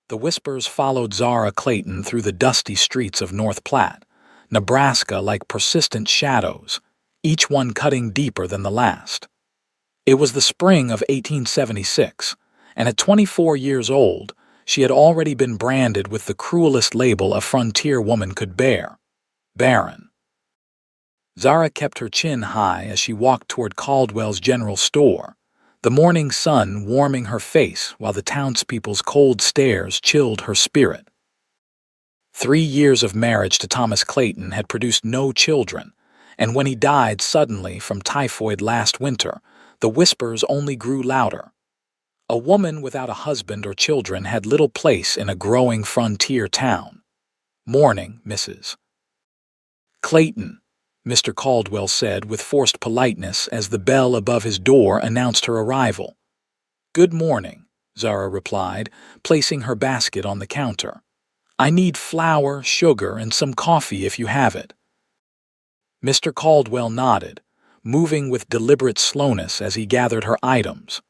The whispers followed Zara Clayton through the dusty streets of North Platte, Nebraska, like persistent shadows, each one cutting deeper than the last. It was the spring of 1876, and at 24 years old, she had already been branded with the cruelest label a frontier woman could bear: Barren. Zara kept her chin high as she walked toward Caldwell's general store, the morning sun warming her face while the townspeople's cold stares chilled her spirit. 3 years of marriage to Thomas Clayton had produced no children, and when he died suddenly from typhoid last winter, the whispers only grew louder. A woman without a husband or children had little place in a growing frontier town. "Morning, Mrs. Clayton," Mr. Caldwell said with forced politeness as the bell above his door announced her arrival. "Good morning," Zara replied, placing her basket on the counter. "I need flour, sugar, and some coffee if you have it." Mr. Caldwell nodded, moving with deliberate slowness as he gathered her items.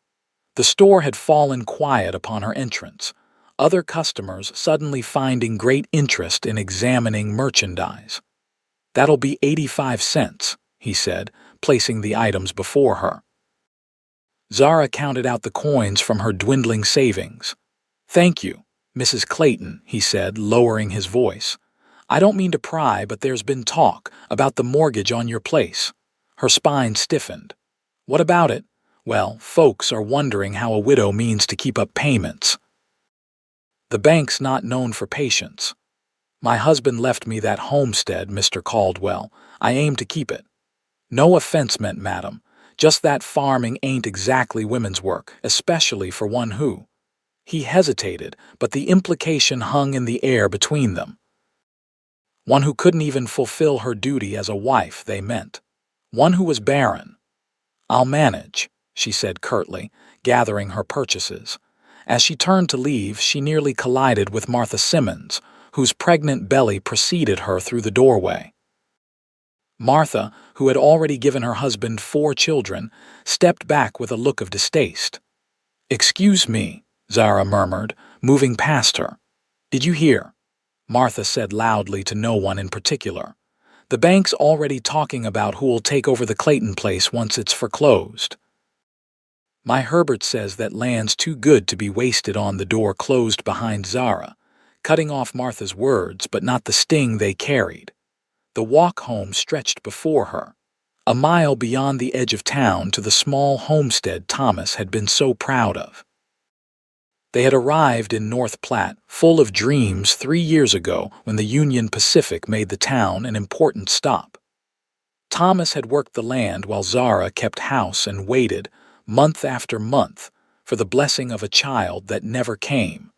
The store had fallen quiet upon her entrance, other customers suddenly finding great interest in examining merchandise. "That'll be 85 cents, he said, placing the items before her. Zara counted out the coins from her dwindling savings. "Thank you, Mrs. Clayton," he said, lowering his voice. "I don't mean to pry, but there's been talk about the mortgage on your place." Her spine stiffened. "What about it?" "Well, folks are wondering how a widow means to keep up payments. The bank's not known for patience. My husband left me that homestead, Mr. Caldwell. I aim to keep it. No offense meant, madam, just that farming ain't exactly women's work, especially for one who—" He hesitated, but the implication hung in the air between them. One who couldn't even fulfill her duty as a wife, they meant. One who was barren. "I'll manage," she said curtly, gathering her purchases. As she turned to leave, she nearly collided with Martha Simmons, whose pregnant belly preceded her through the doorway. Martha, who had already given her husband 4 children, stepped back with a look of distaste. "Excuse me," Zara murmured, moving past her. "Did you hear?" Martha said loudly to no one in particular. "The bank's already talking about who'll take over the Clayton place once it's foreclosed." "My Herbert says that land's too good to be wasted on." The door closed behind Zara, cutting off Martha's words but not the sting they carried. The walk home stretched before her, a mile beyond the edge of town to the small homestead Thomas had been so proud of. They had arrived in North Platte, full of dreams 3 years ago when the Union Pacific made the town an important stop. Thomas had worked the land while Zara kept house and waited, month after month, for the blessing of a child that never came.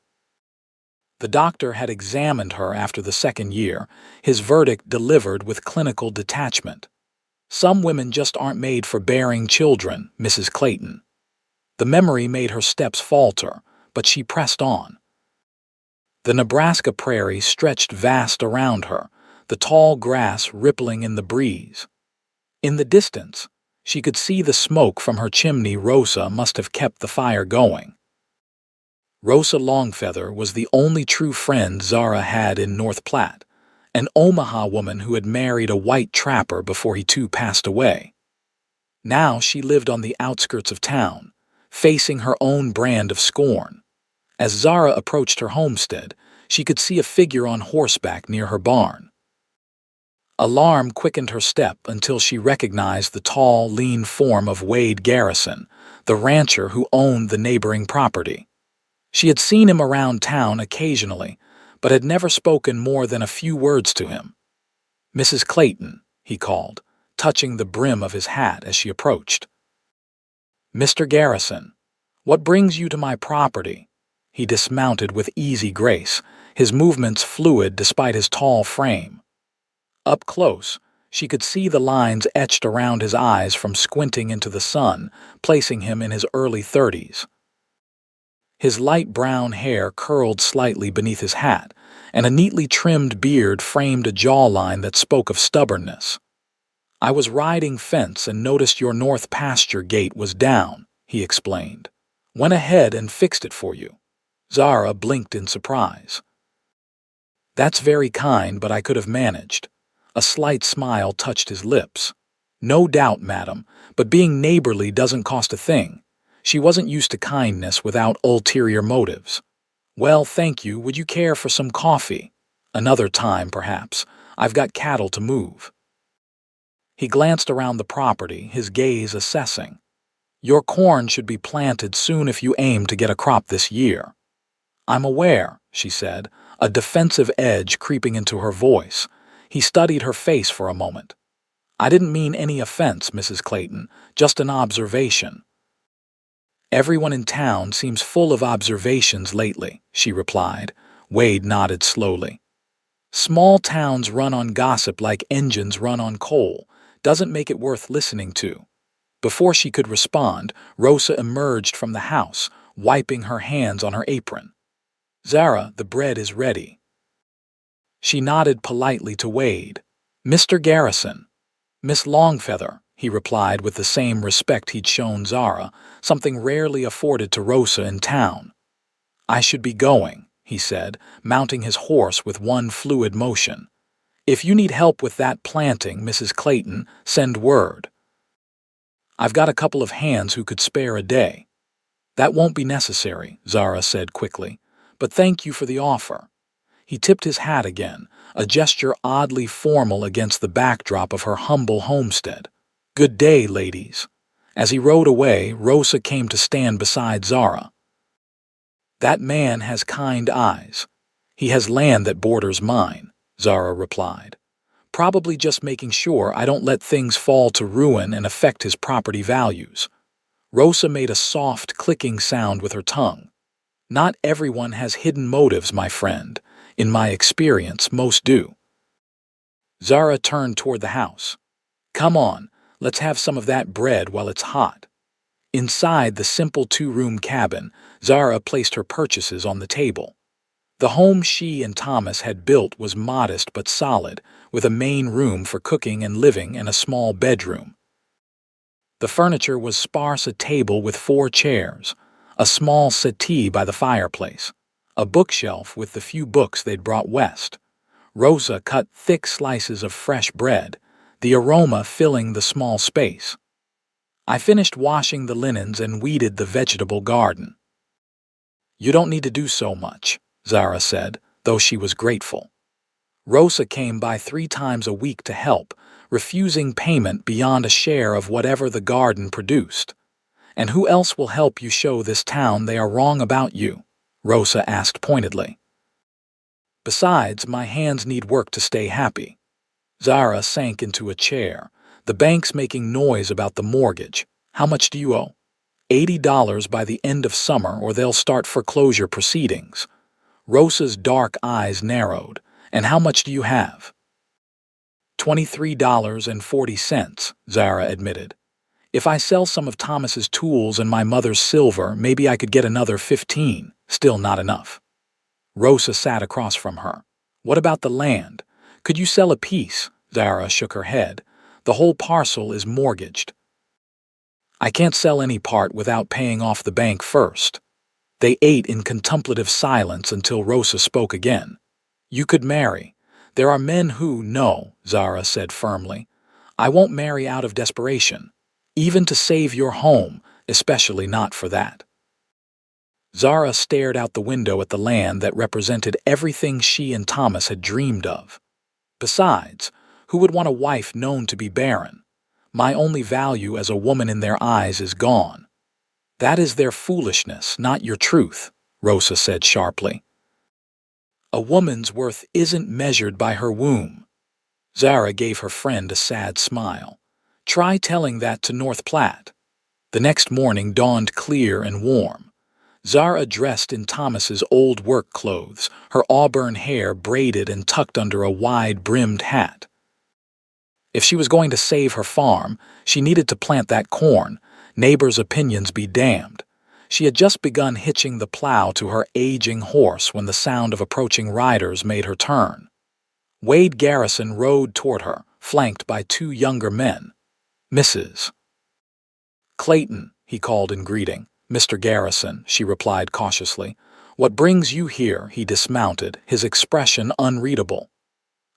The doctor had examined her after the 2nd year, his verdict delivered with clinical detachment. "Some women just aren't made for bearing children, Mrs. Clayton." The memory made her steps falter, but she pressed on. The Nebraska prairie stretched vast around her, the tall grass rippling in the breeze. In the distance, she could see the smoke from her chimney. Rosa must have kept the fire going. Rosa Longfeather was the only true friend Zara had in North Platte, an Omaha woman who had married a white trapper before he too passed away. Now she lived on the outskirts of town, facing her own brand of scorn. As Zara approached her homestead, she could see a figure on horseback near her barn. Alarm quickened her step until she recognized the tall, lean form of Wade Garrison, the rancher who owned the neighboring property. She had seen him around town occasionally, but had never spoken more than a few words to him. "Mrs. Clayton," he called, touching the brim of his hat as she approached. "Mr. Garrison, what brings you to my property?" He dismounted with easy grace, his movements fluid despite his tall frame. Up close, she could see the lines etched around his eyes from squinting into the sun, placing him in his early 30s. His light brown hair curled slightly beneath his hat, and a neatly trimmed beard framed a jawline that spoke of stubbornness. "I was riding fence and noticed your north pasture gate was down," he explained. "Went ahead and fixed it for you." Zara blinked in surprise. That's very kind, but I could have managed. A slight smile touched his lips. No doubt, madam, but being neighborly doesn't cost a thing. She wasn't used to kindness without ulterior motives. Well, thank you. Would you care for some coffee? Another time, perhaps. I've got cattle to move. He glanced around the property, his gaze assessing. Your corn should be planted soon if you aim to get a crop this year. I'm aware, she said, a defensive edge creeping into her voice. He studied her face for a moment. I didn't mean any offense, Mrs. Clayton, just an observation. Everyone in town seems full of observations lately, she replied. Wade nodded slowly. Small towns run on gossip like engines run on coal. Doesn't make it worth listening to. Before she could respond, Rosa emerged from the house, wiping her hands on her apron. Zara, the bread is ready. She nodded politely to Wade. Mr. Garrison. Miss Longfeather, he replied with the same respect he'd shown Zara, something rarely afforded to Rosa in town. I should be going, he said, mounting his horse with one fluid motion. If you need help with that planting, Mrs. Clayton, send word. I've got a couple of hands who could spare a day. That won't be necessary, Zara said quickly, but thank you for the offer. He tipped his hat again, a gesture oddly formal against the backdrop of her humble homestead. Good day, ladies. As he rode away, Rosa came to stand beside Zara. That man has kind eyes. He has land that borders mine, Zara replied. Probably just making sure I don't let things fall to ruin and affect his property values. Rosa made a soft, clicking sound with her tongue. Not everyone has hidden motives, my friend. In my experience, most do. Zara turned toward the house. Come on, let's have some of that bread while it's hot. Inside the simple two-room cabin, Zara placed her purchases on the table. The home she and Thomas had built was modest but solid, with a main room for cooking and living and a small bedroom. The furniture was sparse: a table with 4 chairs, a small settee by the fireplace, a bookshelf with the few books they'd brought west. Rosa cut thick slices of fresh bread, the aroma filling the small space. I finished washing the linens and weeded the vegetable garden. You don't need to do so much, Zara said, though she was grateful. Rosa came by 3 times a week to help, refusing payment beyond a share of whatever the garden produced. And who else will help you show this town they are wrong about you? Rosa asked pointedly. Besides, my hands need work to stay happy. Zara sank into a chair. The bank's making noise about the mortgage. How much do you owe? $80 by the end of summer, or they'll start foreclosure proceedings. Rosa's dark eyes narrowed. And how much do you have? $23.40, Zara admitted. If I sell some of Thomas's tools and my mother's silver, maybe I could get another 15. Still not enough. Rosa sat across from her. What about the land? Could you sell a piece? Zara shook her head. The whole parcel is mortgaged. I can't sell any part without paying off the bank first. They ate in contemplative silence until Rosa spoke again. You could marry. There are men who, no, Zara said firmly. I won't marry out of desperation. Even to save your home, especially not for that. Zara stared out the window at the land that represented everything she and Thomas had dreamed of. Besides, who would want a wife known to be barren? My only value as a woman in their eyes is gone. That is their foolishness, not your truth, Rosa said sharply. A woman's worth isn't measured by her womb. Zara gave her friend a sad smile. Try telling that to North Platte. The next morning dawned clear and warm. Zara dressed in Thomas's old work clothes, her auburn hair braided and tucked under a wide-brimmed hat. If she was going to save her farm, she needed to plant that corn, neighbors' opinions be damned. She had just begun hitching the plow to her aging horse when the sound of approaching riders made her turn. Wade Garrison rode toward her, flanked by 2 younger men. Mrs. Clayton, he called in greeting. Mr. Garrison, she replied cautiously. "What brings you here?" He dismounted, his expression unreadable.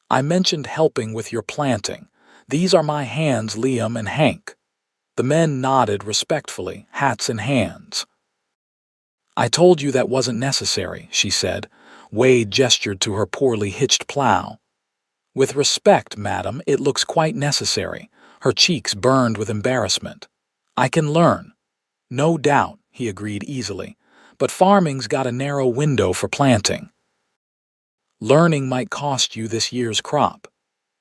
"I mentioned helping with your planting. These are my hands, Liam and Hank." The men nodded respectfully, hats in hands. "I told you that wasn't necessary," she said. Wade gestured to her poorly hitched plow. "With respect, madam, it looks quite necessary." Her cheeks burned with embarrassment. "I can learn." "No doubt," he agreed easily. "But farming's got a narrow window for planting. Learning might cost you this year's crop."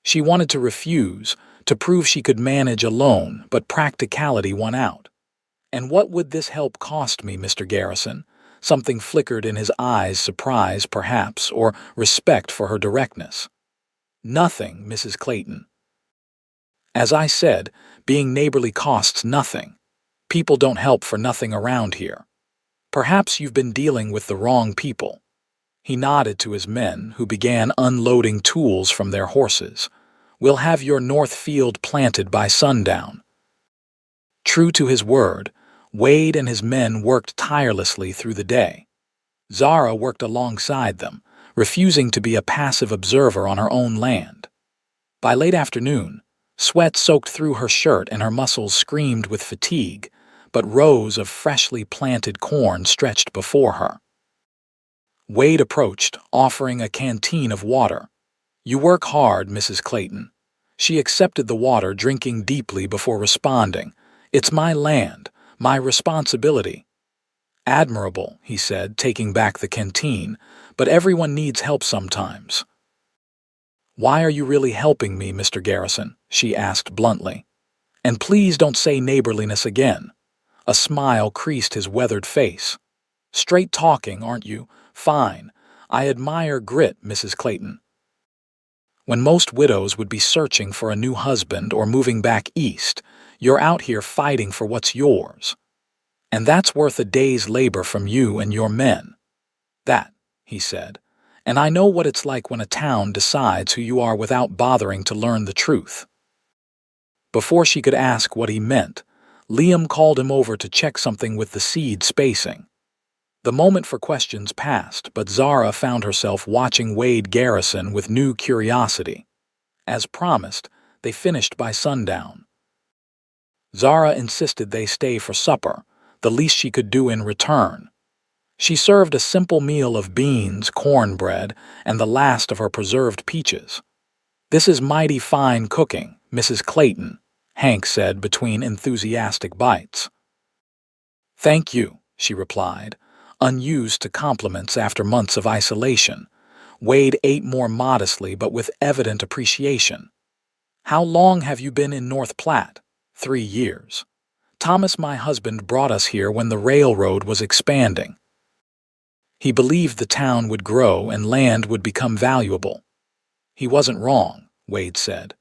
She wanted to refuse, to prove she could manage alone, but practicality won out. "And what would this help cost me, Mr. Garrison?" Something flickered in his eyes, surprise, perhaps, or respect for her directness. "Nothing, Mrs. Clayton. As I said, being neighborly costs nothing. People don't help for nothing around here. Perhaps you've been dealing with the wrong people." He nodded to his men, who began unloading tools from their horses. "We'll have your north field planted by sundown." True to his word, Wade and his men worked tirelessly through the day. Zara worked alongside them, refusing to be a passive observer on her own land. By late afternoon, sweat soaked through her shirt and her muscles screamed with fatigue, but rows of freshly planted corn stretched before her. Wade approached, offering a canteen of water. "You work hard, Mrs. Clayton." She accepted the water, drinking deeply before responding. "It's my land, my responsibility." "Admirable," he said, taking back the canteen, "but everyone needs help sometimes." "Why are you really helping me, Mr. Garrison?" she asked bluntly. "And please don't say neighborliness again." A smile creased his weathered face. "Straight talking, aren't you? Fine. I admire grit, Mrs. Clayton. When most widows would be searching for a new husband or moving back east, you're out here fighting for what's yours. And that's worth a day's labor from you and your men." "That," he said, "and I know what it's like when a town decides who you are without bothering to learn the truth." Before she could ask what he meant, Liam called him over to check something with the seed spacing. The moment for questions passed, but Zara found herself watching Wade Garrison with new curiosity. As promised, they finished by sundown. Zara insisted they stay for supper, the least she could do in return. She served a simple meal of beans, cornbread, and the last of her preserved peaches. "This is mighty fine cooking, Mrs. Clayton," Hank said between enthusiastic bites. "Thank you," she replied, unused to compliments after months of isolation. Wade ate more modestly but with evident appreciation. "How long have you been in North Platte?" 3 years. "Thomas, my husband, brought us here when the railroad was expanding. He believed the town would grow and land would become valuable." "He wasn't wrong," Wade said,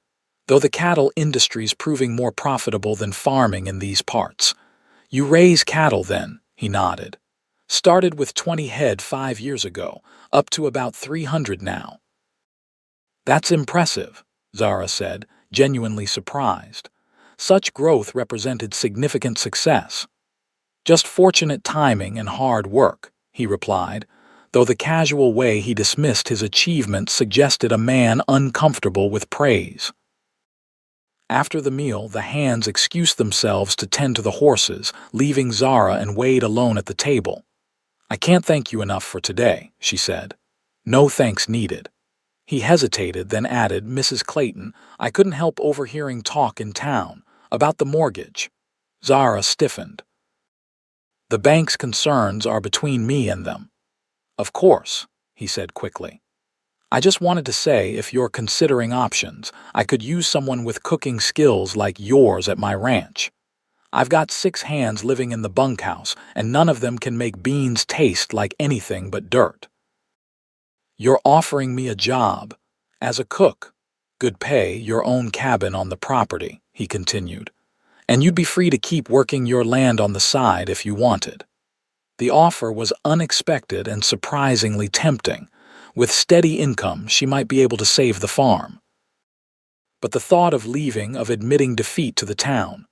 "though the cattle industry's proving more profitable than farming in these parts." "You raise cattle then?" He nodded. "Started with 20 head 5 years ago, up to about 300 now." "That's impressive," Zara said, genuinely surprised. Such growth represented significant success. "Just fortunate timing and hard work," he replied, though the casual way he dismissed his achievements suggested a man uncomfortable with praise. After the meal, the hands excused themselves to tend to the horses, leaving Zara and Wade alone at the table. "I can't thank you enough for today," she said. "No thanks needed." He hesitated, then added, "Mrs. Clayton, I couldn't help overhearing talk in town about the mortgage." Zara stiffened. "The bank's concerns are between me and them." "Of course," he said quickly. "I just wanted to say, if you're considering options, I could use someone with cooking skills like yours at my ranch. I've got 6 hands living in the bunkhouse, and none of them can make beans taste like anything but dirt." "You're offering me a job as a cook, good pay, your own cabin on the property," he continued, "and you'd be free to keep working your land on the side if you wanted." The offer was unexpected and surprisingly tempting. With steady income, she might be able to save the farm. But the thought of leaving, of admitting defeat to the town.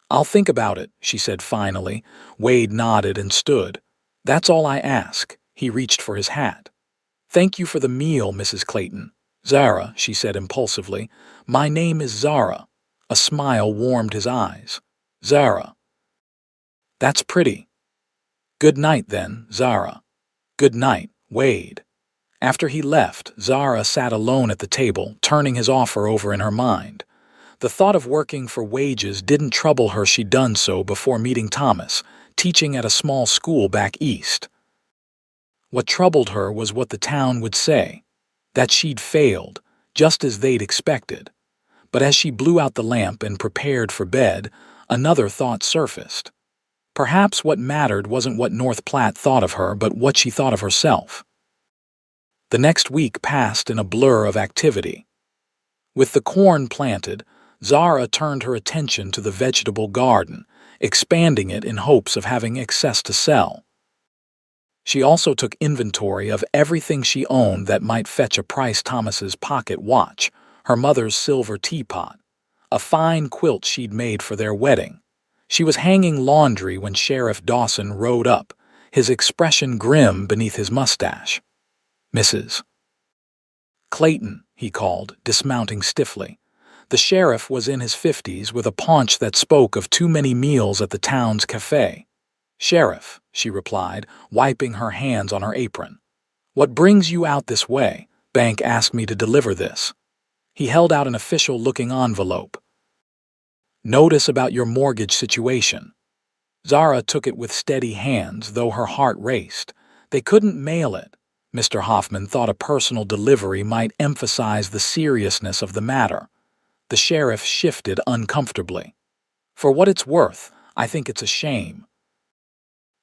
"I'll think about it," she said finally. Wade nodded and stood. "That's all I ask. He reached for his hat. "Thank you for the meal, Mrs. Clayton." "Zara," she said impulsively. "My name is Zara." A smile warmed his eyes. "Zara. That's pretty." "Good night, then, Zara." "Good night, Wade." After he left, Zara sat alone at the table, turning his offer over in her mind. The thought of working for wages didn't trouble her. She'd done so before meeting Thomas, teaching at a small school back east. What troubled her was what the town would say, that she'd failed, just as they'd expected. But as she blew out the lamp and prepared for bed, another thought surfaced. Perhaps what mattered wasn't what North Platte thought of her, but what she thought of herself. The next week passed in a blur of activity. With the corn planted, Zara turned her attention to the vegetable garden, expanding it in hopes of having excess to sell. She also took inventory of everything she owned that might fetch a price: Thomas's pocket watch, her mother's silver teapot, a fine quilt she'd made for their wedding. She was hanging laundry when Sheriff Dawson rode up, his expression grim beneath his mustache. "Mrs. Clayton," he called, dismounting stiffly. The sheriff was in his 50s with a paunch that spoke of too many meals at the town's cafe. "Sheriff," she replied, wiping her hands on her apron. "What brings you out this way? Bank asked me to deliver this." He held out an official-looking envelope. "Notice about your mortgage situation." Zara took it with steady hands, though her heart raced. They couldn't mail it. Mr. Hoffman thought a personal delivery might emphasize the seriousness of the matter. The sheriff shifted uncomfortably. "For what it's worth, I think it's a shame."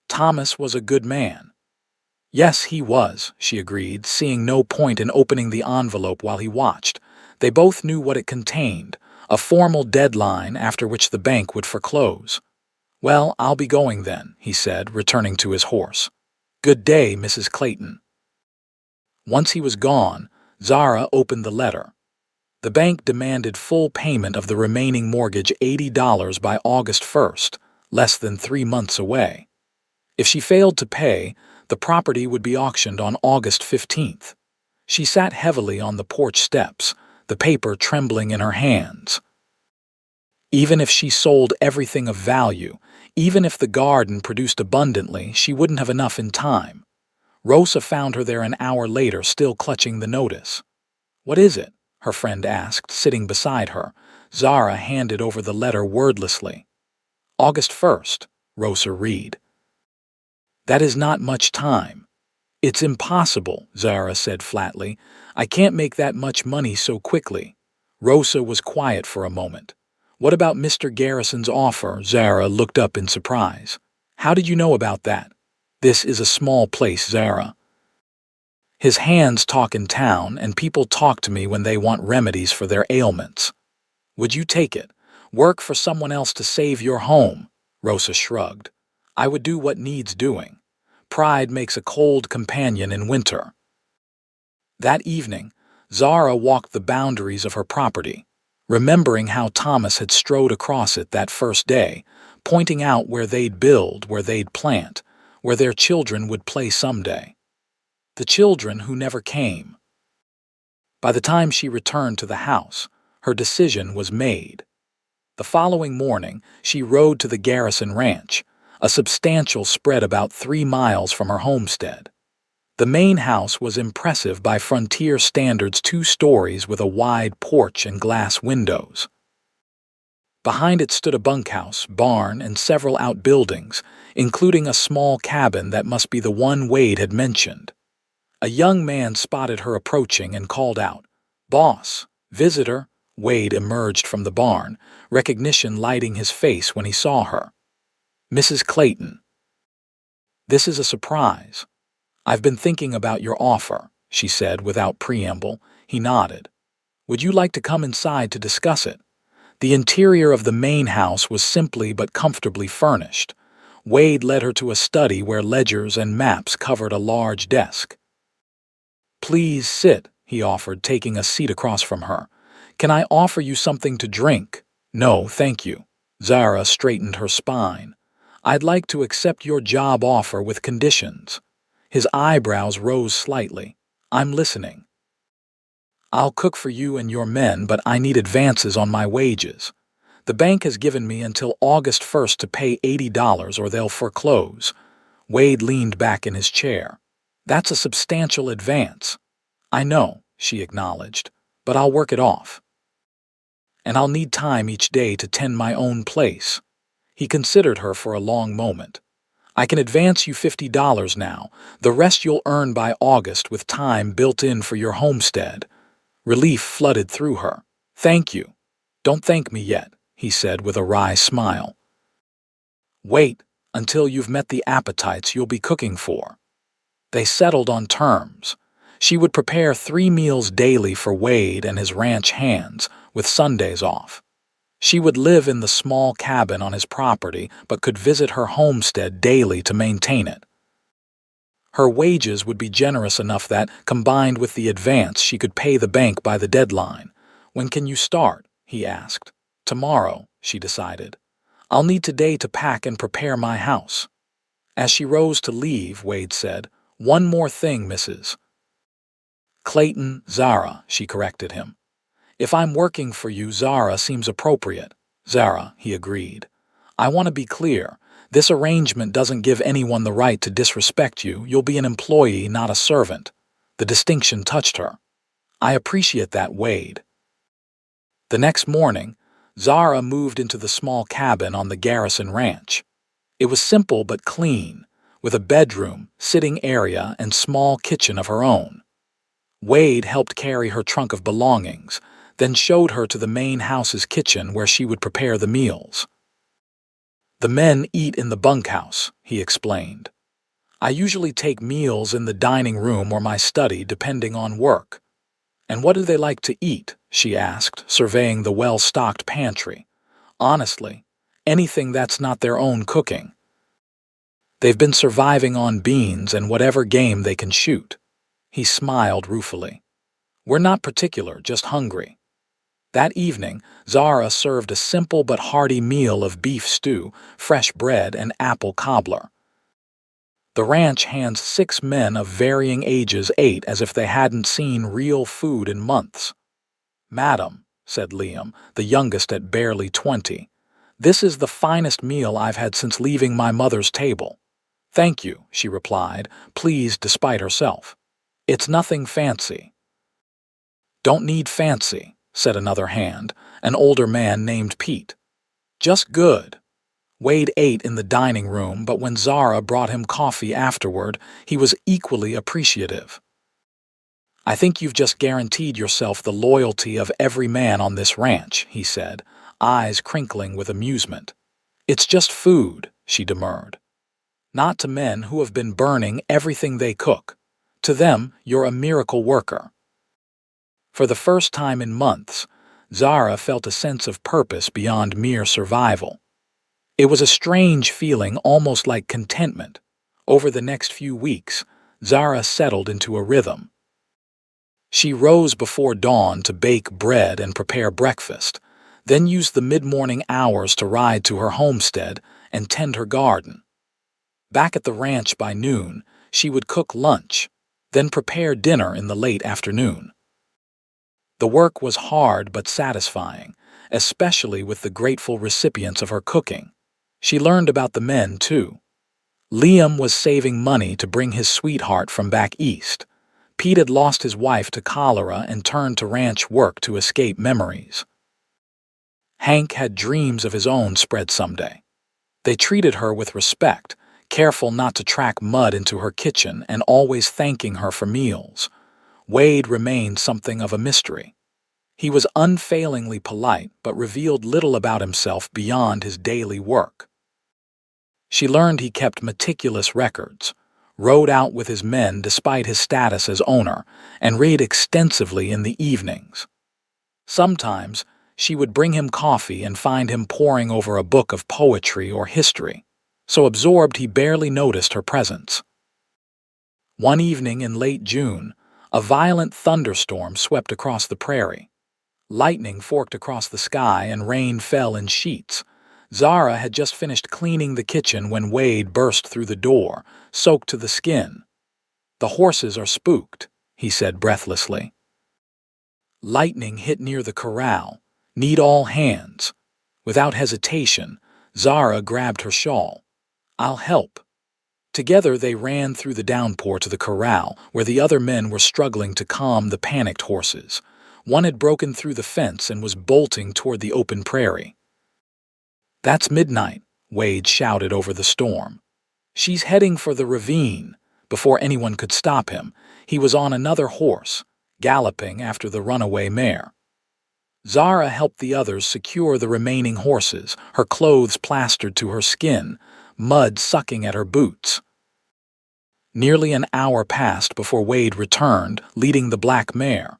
Thomas was a good man. "Yes, he was," she agreed, seeing no point in opening the envelope while he watched. They both knew what it contained, a formal deadline after which the bank would foreclose. "Well, I'll be going then," he said, returning to his horse. "Good day, Mrs. Clayton." Once he was gone, Zara opened the letter. The bank demanded full payment of the remaining mortgage, $80 by August 1st, less than 3 months away. If she failed to pay, the property would be auctioned on August 15th. She sat heavily on the porch steps, the paper trembling in her hands. Even if she sold everything of value, even if the garden produced abundantly, she wouldn't have enough in time. Rosa found her there an hour later, still clutching the notice. "What is it?" her friend asked, sitting beside her. Zara handed over the letter wordlessly. "August 1st, Rosa read. "That is not much time." "It's impossible," Zara said flatly. "I can't make that much money so quickly." Rosa was quiet for a moment. "What about Mr. Garrison's offer?" Zara looked up in surprise. "How did you know about that?" "This is a small place, Zara. His hands talk in town, and people talk to me when they want remedies for their ailments." "Would you take it? Work for someone else to save your home?" Rosa shrugged. "I would do what needs doing. Pride makes a cold companion in winter." That evening, Zara walked the boundaries of her property, remembering how Thomas had strode across it that first day, pointing out where they'd build, where they'd plant, where their children would play someday. The children who never came. By the time she returned to the house, her decision was made. The following morning, she rode to the Garrison Ranch, a substantial spread about 3 miles from her homestead. The main house was impressive by frontier standards, 2 stories with a wide porch and glass windows. Behind it stood a bunkhouse, barn, and several outbuildings, including a small cabin that must be the one Wade had mentioned. A young man spotted her approaching and called out, "Boss, visitor." Wade emerged from the barn, recognition lighting his face when he saw her. "Mrs. Clayton." "This is a surprise." "I've been thinking about your offer," she said without preamble. He nodded. "Would you like to come inside to discuss it?" The interior of the main house was simply but comfortably furnished. Wade led her to a study where ledgers and maps covered a large desk. "Please sit," he offered, taking a seat across from her. "Can I offer you something to drink?" "No, thank you." Zara straightened her spine. "I'd like to accept your job offer with conditions." His eyebrows rose slightly. "I'm listening." "I'll cook for you and your men, but I need advances on my wages. The bank has given me until August 1st to pay $80 or they'll foreclose." Wade leaned back in his chair. "That's a substantial advance." "I know," she acknowledged, "but I'll work it off. And I'll need time each day to tend my own place." He considered her for a long moment. "I can advance you $50 now. The rest you'll earn by August with time built in for your homestead." Relief flooded through her. "Thank you." "Don't thank me yet," he said with a wry smile. "Wait until you've met the appetites you'll be cooking for." They settled on terms. She would prepare 3 meals daily for Wade and his ranch hands, with Sundays off. She would live in the small cabin on his property, but could visit her homestead daily to maintain it. Her wages would be generous enough that, combined with the advance, she could pay the bank by the deadline. "When can you start?" he asked. "Tomorrow," she decided. "I'll need today to pack and prepare my house." As she rose to leave, Wade said, "One more thing, Mrs. Clayton, Zara," she corrected him. "If I'm working for you, Zara seems appropriate." "Zara," he agreed. "I want to be clear. This arrangement doesn't give anyone the right to disrespect you. You'll be an employee, not a servant." The distinction touched her. "I appreciate that, Wade." The next morning, Zara moved into the small cabin on the Garrison Ranch. It was simple but clean, with a bedroom, sitting area, and small kitchen of her own. Wade helped carry her trunk of belongings, then showed her to the main house's kitchen where she would prepare the meals. "The men eat in the bunkhouse," he explained. "I usually take meals in the dining room or my study, depending on work." "And what do they like to eat?" she asked, surveying the well-stocked pantry. "Honestly, anything that's not their own cooking. They've been surviving on beans and whatever game they can shoot." He smiled ruefully. "We're not particular, just hungry." That evening, Zara served a simple but hearty meal of beef stew, fresh bread, and apple cobbler. The ranch hands 6 men of varying ages ate as if they hadn't seen real food in months. "Madam," said Liam, the youngest at barely 20, "this is the finest meal I've had since leaving my mother's table." "Thank you," she replied, pleased despite herself. "It's nothing fancy." "Don't need fancy," said another hand, an older man named Pete. "Just good." Wade ate in the dining room, but when Zara brought him coffee afterward, he was equally appreciative. "I think you've just guaranteed yourself the loyalty of every man on this ranch," he said, eyes crinkling with amusement. "It's just food," she demurred. "Not to men who have been burning everything they cook. To them, you're a miracle worker." For the first time in months, Zara felt a sense of purpose beyond mere survival. It was a strange feeling, almost like contentment. Over the next few weeks, Zara settled into a rhythm. She rose before dawn to bake bread and prepare breakfast, then used the mid-morning hours to ride to her homestead and tend her garden. Back at the ranch by noon, she would cook lunch, then prepare dinner in the late afternoon. The work was hard but satisfying, especially with the grateful recipients of her cooking. She learned about the men, too. Liam was saving money to bring his sweetheart from back east. Pete had lost his wife to cholera and turned to ranch work to escape memories. Hank had dreams of his own spread someday. They treated her with respect, careful not to track mud into her kitchen and always thanking her for meals. Wade remained something of a mystery. He was unfailingly polite but revealed little about himself beyond his daily work. She learned he kept meticulous records, rode out with his men despite his status as owner, and read extensively in the evenings. Sometimes, she would bring him coffee and find him poring over a book of poetry or history, so absorbed he barely noticed her presence. One evening in late June, a violent thunderstorm swept across the prairie. Lightning forked across the sky and rain fell in sheets. Zara had just finished cleaning the kitchen when Wade burst through the door, soaked to the skin. "The horses are spooked," he said breathlessly. Lightning hit near the corral. "Need all hands." Without hesitation, Zara grabbed her shawl. "I'll help." Together they ran through the downpour to the corral, where the other men were struggling to calm the panicked horses. One had broken through the fence and was bolting toward the open prairie. "That's Midnight," Wade shouted over the storm. "She's heading for the ravine." Before anyone could stop him, he was on another horse, galloping after the runaway mare. Zara helped the others secure the remaining horses, her clothes plastered to her skin, mud sucking at her boots. Nearly an hour passed before Wade returned, leading the black mare.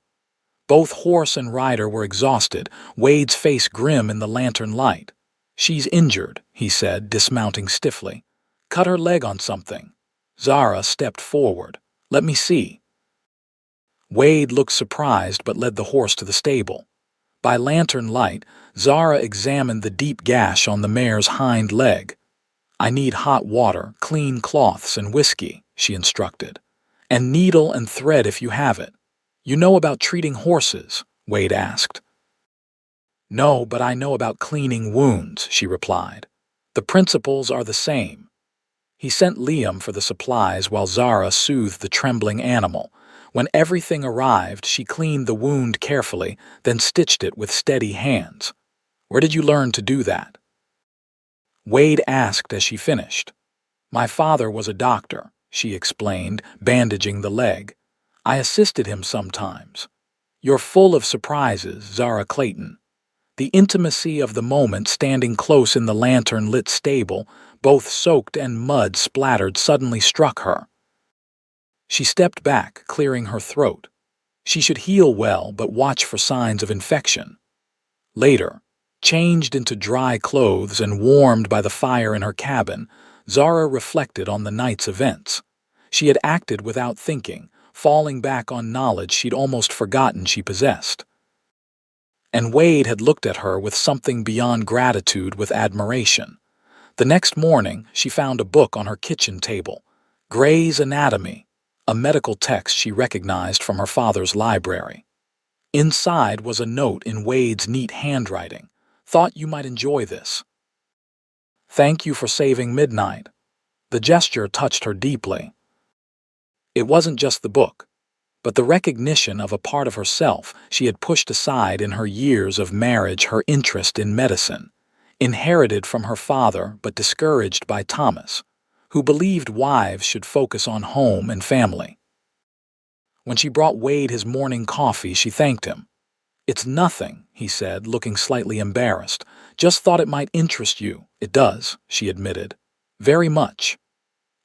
Both horse and rider were exhausted, Wade's face grim in the lantern light. "She's injured," he said, dismounting stiffly. "Cut her leg on something." Zara stepped forward. "Let me see." Wade looked surprised but led the horse to the stable. By lantern light, Zara examined the deep gash on the mare's hind leg. "I need hot water, clean cloths, and whiskey," she instructed. "And needle and thread if you have it." "You know about treating horses?" Wade asked. "No, but I know about cleaning wounds," she replied. "The principles are the same." He sent Liam for the supplies while Zara soothed the trembling animal. When everything arrived, she cleaned the wound carefully, then stitched it with steady hands. "Where did you learn to do that?" Wade asked as she finished. "My father was a doctor," she explained, bandaging the leg. "I assisted him sometimes." "You're full of surprises, Zara Clayton." The intimacy of the moment standing close in the lantern-lit stable, both soaked and mud splattered, suddenly struck her. She stepped back, clearing her throat. She should heal well, but watch for signs of infection. Later, changed into dry clothes and warmed by the fire in her cabin, Zara reflected on the night's events. She had acted without thinking, falling back on knowledge she'd almost forgotten she possessed. And Wade had looked at her with something beyond gratitude, with admiration. The next morning, she found a book on her kitchen table, Gray's Anatomy, a medical text she recognized from her father's library. Inside was a note in Wade's neat handwriting. "Thought you might enjoy this. Thank you for saving Midnight." The gesture touched her deeply. It wasn't just the book, but the recognition of a part of herself she had pushed aside in her years of marriage, her interest in medicine, inherited from her father but discouraged by Thomas, who believed wives should focus on home and family. When she brought Wade his morning coffee, she thanked him. "It's nothing," he said, looking slightly embarrassed. "Just thought it might interest you." "It does," she admitted. "Very much."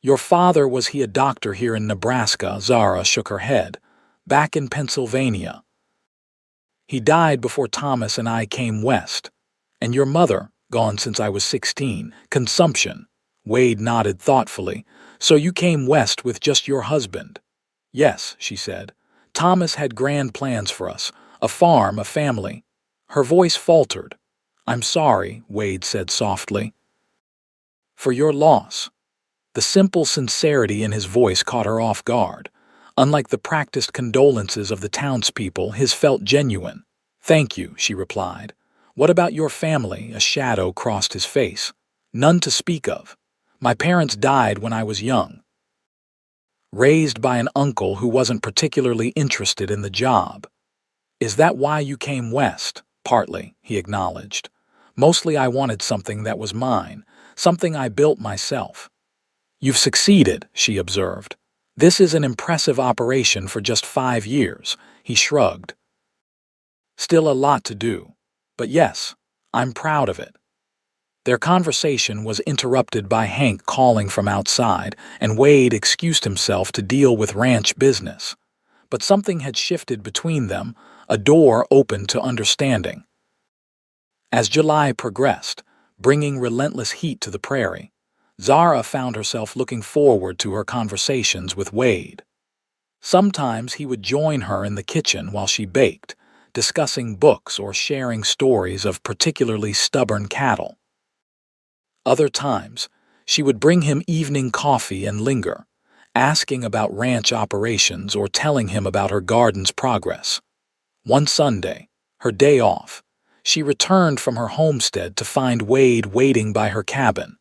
"Your father, was he a doctor here in Nebraska?" Zara shook her head. "Back in Pennsylvania. He died before Thomas and I came west." "And your mother?" "Gone since I was 16. Consumption." Wade nodded thoughtfully. "So you came west with just your husband?" "Yes," she said. "Thomas had grand plans for us. A farm, a family." Her voice faltered. "I'm sorry," Wade said softly. "For your loss." The simple sincerity in his voice caught her off guard. Unlike the practiced condolences of the townspeople, his felt genuine. "Thank you," she replied. "What about your family?" A shadow crossed his face. "None to speak of. My parents died when I was young. Raised by an uncle who wasn't particularly interested in the job." "Is that why you came west?" "Partly," he acknowledged. "Mostly I wanted something that was mine, something I built myself." "You've succeeded," she observed. "This is an impressive operation for just 5 years." He shrugged. "Still a lot to do. But yes, I'm proud of it." Their conversation was interrupted by Hank calling from outside, and Wade excused himself to deal with ranch business. But something had shifted between them, a door opened to understanding. As July progressed, bringing relentless heat to the prairie, Zara found herself looking forward to her conversations with Wade. Sometimes he would join her in the kitchen while she baked, discussing books or sharing stories of particularly stubborn cattle. Other times, she would bring him evening coffee and linger, asking about ranch operations or telling him about her garden's progress. One Sunday, her day off, she returned from her homestead to find Wade waiting by her cabin.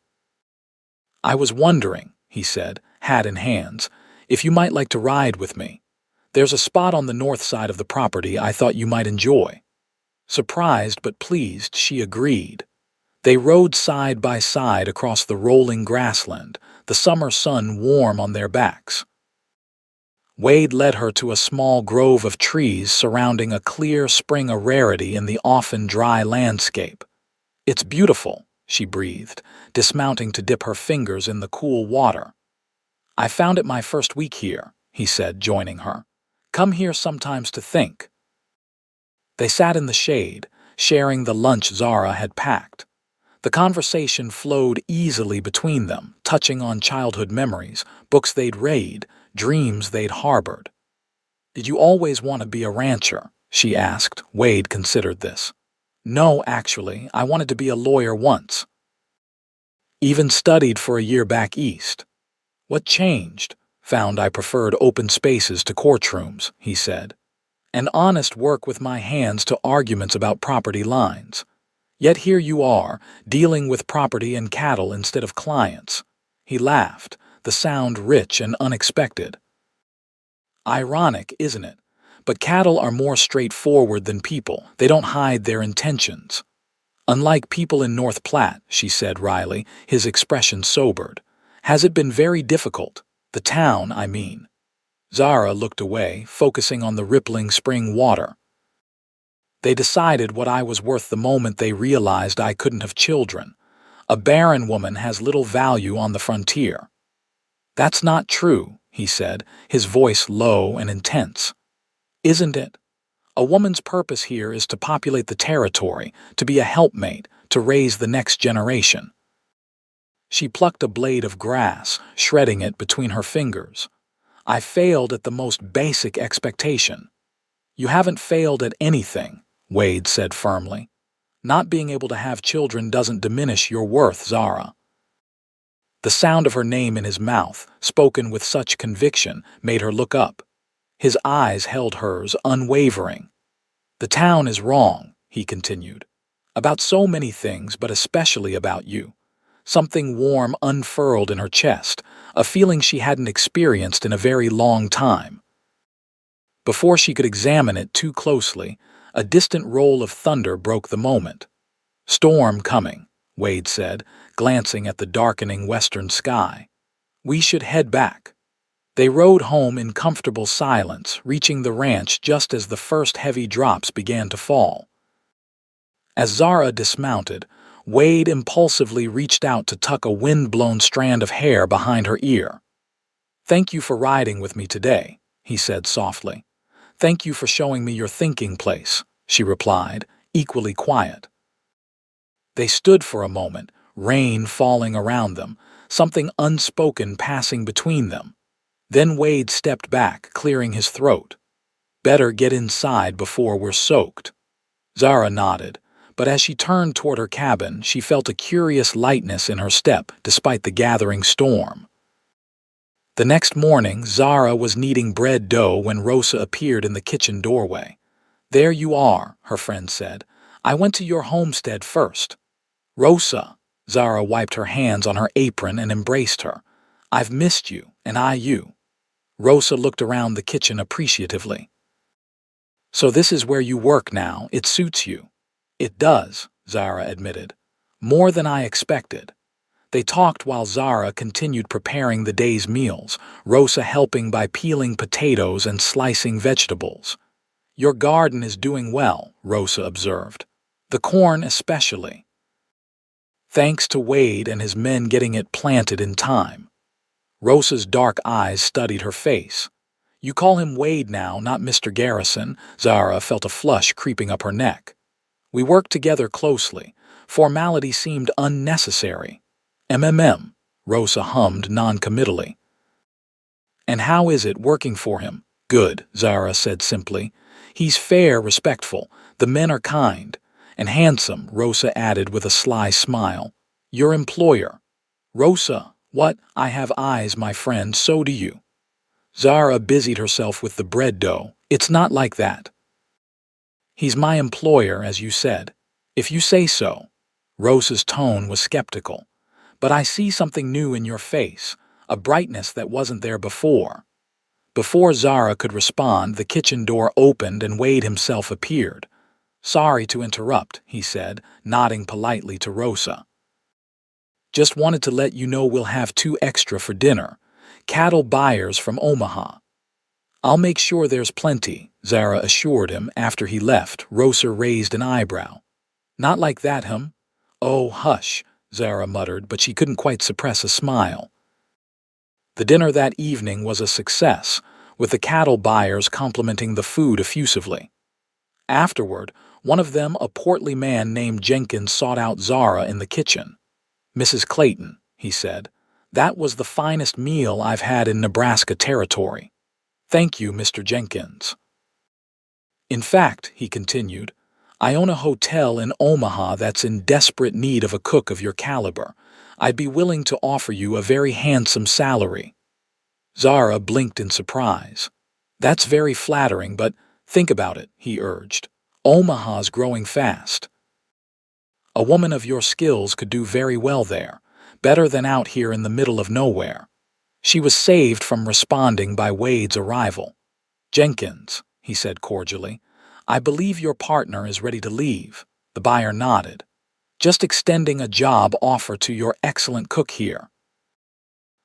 "I was wondering," he said, hat in hands, "if you might like to ride with me. There's a spot on the north side of the property I thought you might enjoy." Surprised but pleased, she agreed. They rode side by side across the rolling grassland, the summer sun warm on their backs. Wade led her to a small grove of trees surrounding a clear spring, a rarity in the often dry landscape. "It's beautiful," she breathed, dismounting to dip her fingers in the cool water. "I found it my first week here," he said, joining her. "Come here sometimes to think." They sat in the shade, sharing the lunch Zara had packed. The conversation flowed easily between them, touching on childhood memories, books they'd read, dreams they'd harbored. "Did you always want to be a rancher?" she asked. Wade considered this. "No, actually, I wanted to be a lawyer once. Even studied for a year back east. What changed? Found I preferred open spaces to courtrooms," he said. "And honest work with my hands to arguments about property lines. Yet here you are, dealing with property and cattle instead of clients." He laughed, the sound rich and unexpected. "Ironic, isn't it? But cattle are more straightforward than people. They don't hide their intentions. Unlike people in North Platte," she said wryly, his expression sobered. "Has it been very difficult? The town, I mean." Zara looked away, focusing on the rippling spring water. "They decided what I was worth the moment they realized I couldn't have children. A barren woman has little value on the frontier." "That's not true," he said, his voice low and intense. "Isn't it? A woman's purpose here is to populate the territory, to be a helpmate, to raise the next generation." She plucked a blade of grass, shredding it between her fingers. "I failed at the most basic expectation." "You haven't failed at anything," Wade said firmly. "Not being able to have children doesn't diminish your worth, Zara." The sound of her name in his mouth, spoken with such conviction, made her look up. His eyes held hers, unwavering. "The town is wrong," he continued. "About so many things, but especially about you." Something warm unfurled in her chest, a feeling she hadn't experienced in a very long time. Before she could examine it too closely, a distant roll of thunder broke the moment. "Storm coming," Wade said, glancing at the darkening western sky. "We should head back." They rode home in comfortable silence, reaching the ranch just as the first heavy drops began to fall. As Zara dismounted, Wade impulsively reached out to tuck a wind-blown strand of hair behind her ear. "Thank you for riding with me today," he said softly. "Thank you for showing me your thinking place," she replied, equally quiet. They stood for a moment, rain falling around them, something unspoken passing between them. Then Wade stepped back, clearing his throat. "Better get inside before we're soaked." Zara nodded, but as she turned toward her cabin, she felt a curious lightness in her step despite the gathering storm. The next morning, Zara was kneading bread dough when Rosa appeared in the kitchen doorway. "There you are," her friend said. "I went to your homestead first." "Rosa," Zara wiped her hands on her apron and embraced her. "I've missed you, and I you." Rosa looked around the kitchen appreciatively. "So this is where you work now. It suits you." "It does," Zara admitted. "More than I expected." They talked while Zara continued preparing the day's meals, Rosa helping by peeling potatoes and slicing vegetables. "Your garden is doing well," Rosa observed. "The corn especially." "Thanks to Wade and his men getting it planted in time." Rosa's dark eyes studied her face. "You call him Wade now, not Mr. Garrison." Zara felt a flush creeping up her neck. "We worked together closely. Formality seemed unnecessary." "MMM," Rosa hummed non-committally. "And how is it working for him?" "Good," Zara said simply. "He's fair, respectful. The men are kind. And handsome," Rosa added with a sly smile. "Your employer." "Rosa, what? I have eyes, my friend, so do you." Zara busied herself with the bread dough. It's not like that. He's my employer, as you said. If you say so. Rosa's tone was skeptical. But I see something new in your face, a brightness that wasn't there before. Before Zara could respond, the kitchen door opened and Wade himself appeared. Sorry to interrupt, he said, nodding politely to Rosa. Just wanted to let you know we'll have 2 extra for dinner. Cattle buyers from Omaha. I'll make sure there's plenty, Zara assured him after he left. Rosa raised an eyebrow. Not like that, hum? Oh, hush, Zara muttered, but she couldn't quite suppress a smile. The dinner that evening was a success, with the cattle buyers complimenting the food effusively. Afterward, one of them, a portly man named Jenkins, sought out Zara in the kitchen. Mrs. Clayton, he said, that was the finest meal I've had in Nebraska territory. Thank you, Mr. Jenkins. In fact, he continued, I own a hotel in Omaha that's in desperate need of a cook of your caliber. I'd be willing to offer you a very handsome salary. Zara blinked in surprise. That's very flattering, but think about it, he urged. Omaha's growing fast. A woman of your skills could do very well there, better than out here in the middle of nowhere. She was saved from responding by Wade's arrival. Jenkins, he said cordially, I believe your partner is ready to leave. The buyer nodded. Just extending a job offer to your excellent cook here.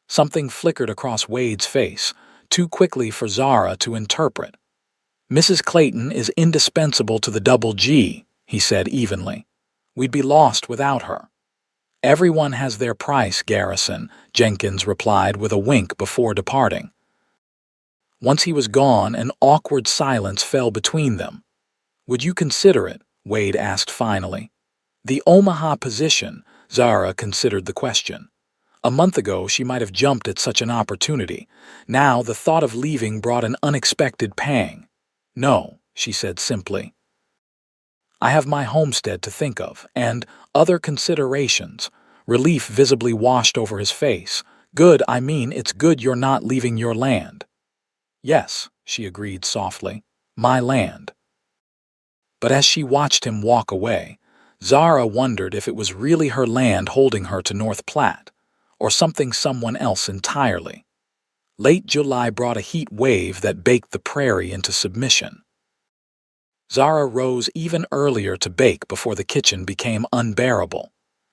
Something flickered across Wade's face, too quickly for Zara to interpret. Mrs. Clayton is indispensable to the Double G, he said evenly. We'd be lost without her. Everyone has their price, Garrison, Jenkins replied with a wink before departing. Once he was gone, an awkward silence fell between them. Would you consider it? Wade asked finally. The Omaha position, Zara considered the question. A month ago she might have jumped at such an opportunity. Now the thought of leaving brought an unexpected pang. No, she said simply. I have my homestead to think of, and other considerations. Relief visibly washed over his face. Good, I mean, it's good you're not leaving your land. Yes, she agreed softly, my land. But as she watched him walk away, Zara wondered if it was really her land holding her to North Platte, or someone else entirely. Late July brought a heat wave that baked the prairie into submission. Zara rose even earlier to bake before the kitchen became unbearable,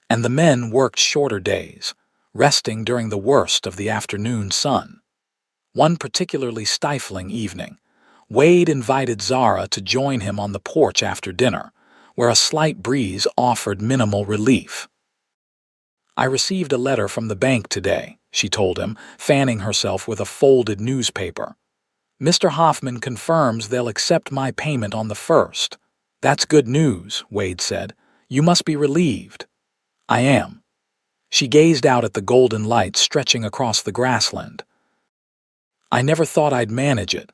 and the men worked shorter days, resting during the worst of the afternoon sun. One particularly stifling evening, Wade invited Zara to join him on the porch after dinner, where a slight breeze offered minimal relief. I received a letter from the bank today, she told him, fanning herself with a folded newspaper. Mr. Hoffman confirms they'll accept my payment on the 1st. That's good news, Wade said. You must be relieved. I am. She gazed out at the golden light stretching across the grassland. I never thought I'd manage it.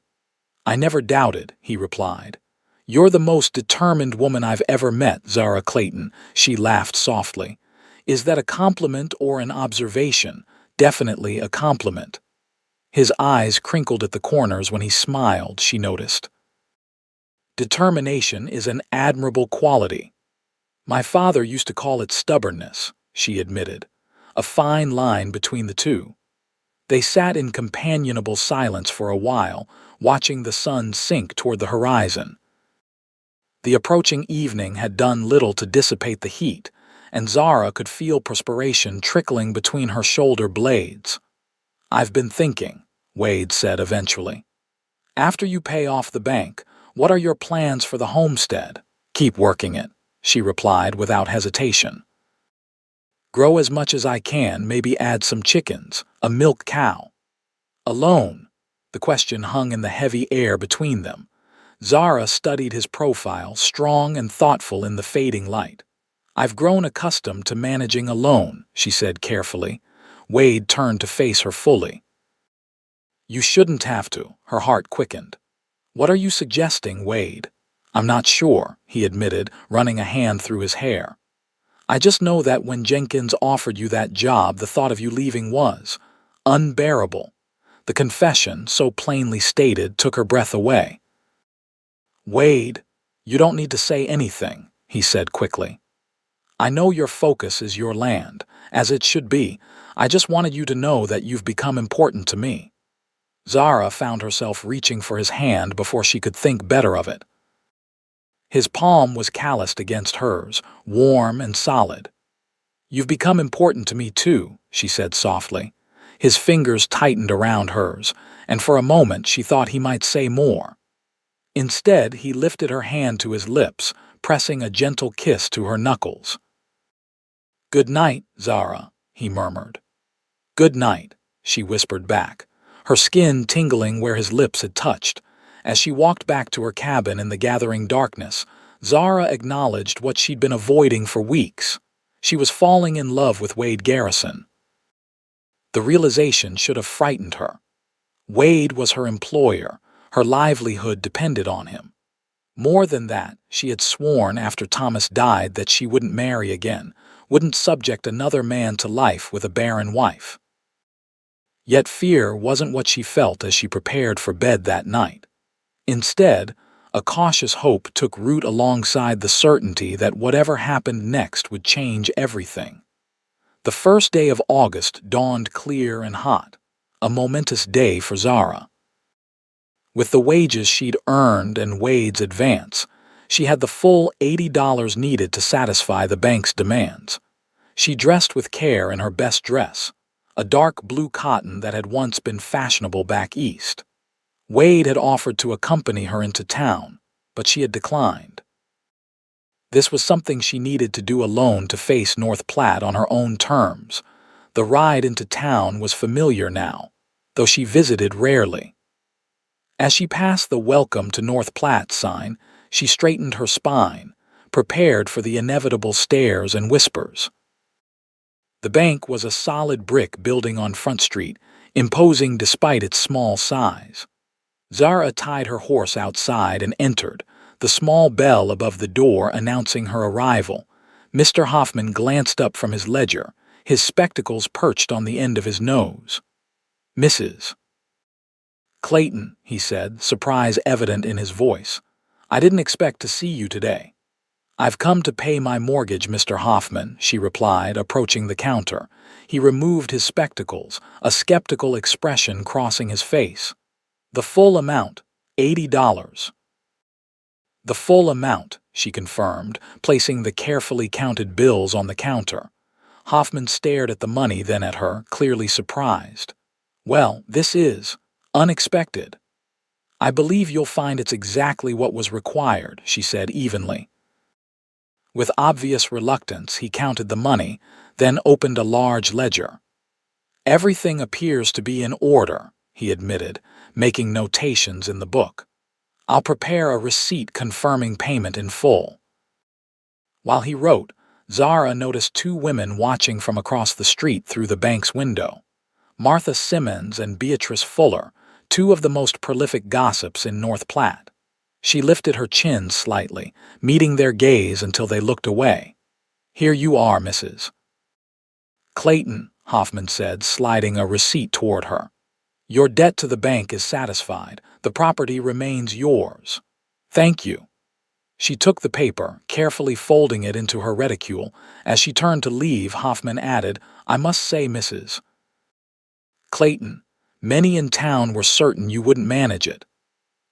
I never doubted, he replied. You're the most determined woman I've ever met, Zara Clayton, she laughed softly. Is that a compliment or an observation? Definitely a compliment. His eyes crinkled at the corners when he smiled, she noticed. Determination is an admirable quality. My father used to call it stubbornness, she admitted, a fine line between the two. They sat in companionable silence for a while, watching the sun sink toward the horizon. The approaching evening had done little to dissipate the heat, and Zara could feel perspiration trickling between her shoulder blades. I've been thinking, Wade said eventually. After you pay off the bank, what are your plans for the homestead? Keep working it, she replied without hesitation. Grow as much as I can, maybe add some chickens, a milk cow. Alone? The question hung in the heavy air between them. Zara studied his profile, strong and thoughtful in the fading light. I've grown accustomed to managing alone, she said carefully. Wade turned to face her fully. You shouldn't have to, her heart quickened. What are you suggesting, Wade? I'm not sure, he admitted, running a hand through his hair. I just know that when Jenkins offered you that job, the thought of you leaving was unbearable. The The confession, so plainly stated, took her breath away. "Wade, you don't need to say anything," he said quickly. "I know your focus is your land, as it should be. I just wanted you to know that you've become important to me." Zara found herself reaching for his hand before she could think better of it. His palm was calloused against hers, warm and solid. "You've become important to me too," she said softly. His fingers tightened around hers, and for a moment she thought he might say more. Instead, he lifted her hand to his lips, pressing a gentle kiss to her knuckles. "Good night, Zara," he murmured. "Good night," she whispered back, her skin tingling where his lips had touched. As she walked back to her cabin in the gathering darkness, Zara acknowledged what she'd been avoiding for weeks. She was falling in love with Wade Garrison. The realization should have frightened her. Wade was her employer. Her livelihood depended on him. More than that, she had sworn after Thomas died that she wouldn't marry again, wouldn't subject another man to life with a barren wife. Yet fear wasn't what she felt as she prepared for bed that night. Instead, a cautious hope took root alongside the certainty that whatever happened next would change everything. The first day of August dawned clear and hot, a momentous day for Zara. With the wages she'd earned and Wade's advance, she had the full $80 needed to satisfy the bank's demands. She dressed with care in her best dress, a dark blue cotton that had once been fashionable back east. Wade had offered to accompany her into town, but she had declined. This was something she needed to do alone to face North Platte on her own terms. The ride into town was familiar now, though she visited rarely. As she passed the "Welcome to North Platte" sign, she straightened her spine, prepared for the inevitable stares and whispers. The bank was a solid brick building on Front Street, imposing despite its small size. Zara tied her horse outside and entered, the small bell above the door announcing her arrival. Mr. Hoffman glanced up from his ledger, his spectacles perched on the end of his nose. "Mrs. Clayton," he said, surprise evident in his voice. "I didn't expect to see you today." "I've come to pay my mortgage, Mr. Hoffman," she replied, approaching the counter. He removed his spectacles, a skeptical expression crossing his face. "The full amount, $80. "The full amount," she confirmed, placing the carefully counted bills on the counter. Hoffman stared at the money, then at her, clearly surprised. "Well, this is unexpected." "I believe you'll find it's exactly what was required," she said evenly. With obvious reluctance, he counted the money, then opened a large ledger. "Everything appears to be in order," he admitted, making notations in the book. "I'll prepare a receipt confirming payment in full." While he wrote, Zara noticed two women watching from across the street through the bank's window. Martha Simmons and Beatrice Fuller, two of the most prolific gossips in North Platte. She lifted her chin slightly, meeting their gaze until they looked away. "Here you are, Mrs. Clayton," Hoffman said, sliding a receipt toward her. "Your debt to the bank is satisfied. The property remains yours." "Thank you." She took the paper, carefully folding it into her reticule. As she turned to leave, Hoffman added, "I must say, Mrs. Clayton, many in town were certain you wouldn't manage it."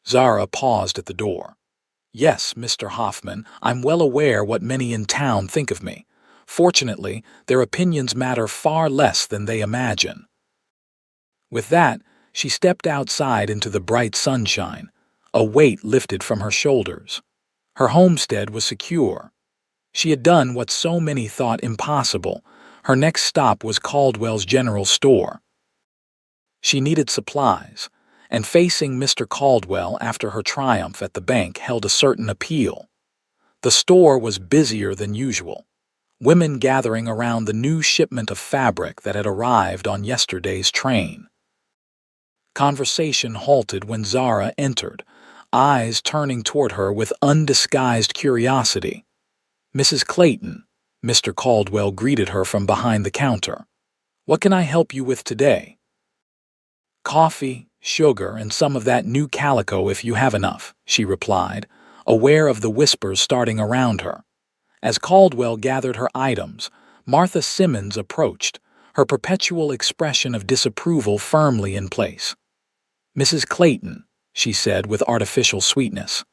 Zara paused at the door. "Yes, Mr. Hoffman, I'm well aware what many in town think of me. Fortunately, their opinions matter far less than they imagine." With that, she stepped outside into the bright sunshine, a weight lifted from her shoulders. Her homestead was secure. She had done what so many thought impossible. Her next stop was Caldwell's General Store. She needed supplies, and facing Mr. Caldwell after her triumph at the bank held a certain appeal. The store was busier than usual, women gathering around the new shipment of fabric that had arrived on yesterday's train. Conversation halted when Zara entered, eyes turning toward her with undisguised curiosity. "Mrs. Clayton," Mr. Caldwell greeted her from behind the counter. "What can I help you with today?" Coffee, sugar, and some of that new calico if you have enough, she replied, aware of the whispers starting around her. As Caldwell gathered her items, Martha Simmons approached, her perpetual expression of disapproval firmly in place. "Mrs. Clayton," she said with artificial sweetness.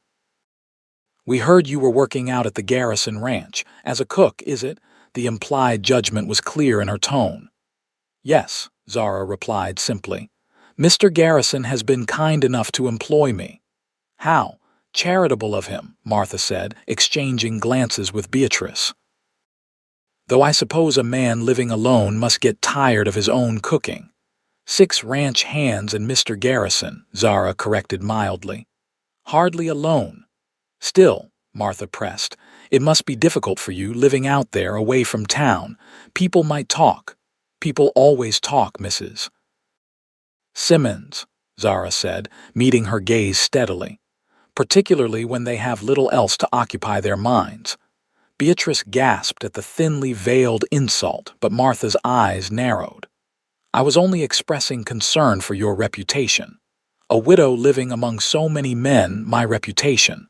"We heard you were working out at the Garrison Ranch. As a cook, is it?" The implied judgment was clear in her tone. "Yes," Zara replied simply. "Mr. Garrison has been kind enough to employ me." "How charitable of him," Martha said, exchanging glances with Beatrice. "Though I suppose a man living alone must get tired of his own cooking." "6 ranch hands and Mr. Garrison," Zara corrected mildly. "Hardly alone." "Still," Martha pressed, "it must be difficult for you living out there away from town. People might talk." "People always talk, Mrs. Simmons," Zara said, meeting her gaze steadily, "particularly when they have little else to occupy their minds." Beatrice gasped at the thinly veiled insult, but Martha's eyes narrowed. "I was only expressing concern for your reputation. A widow living among so many men, my reputation."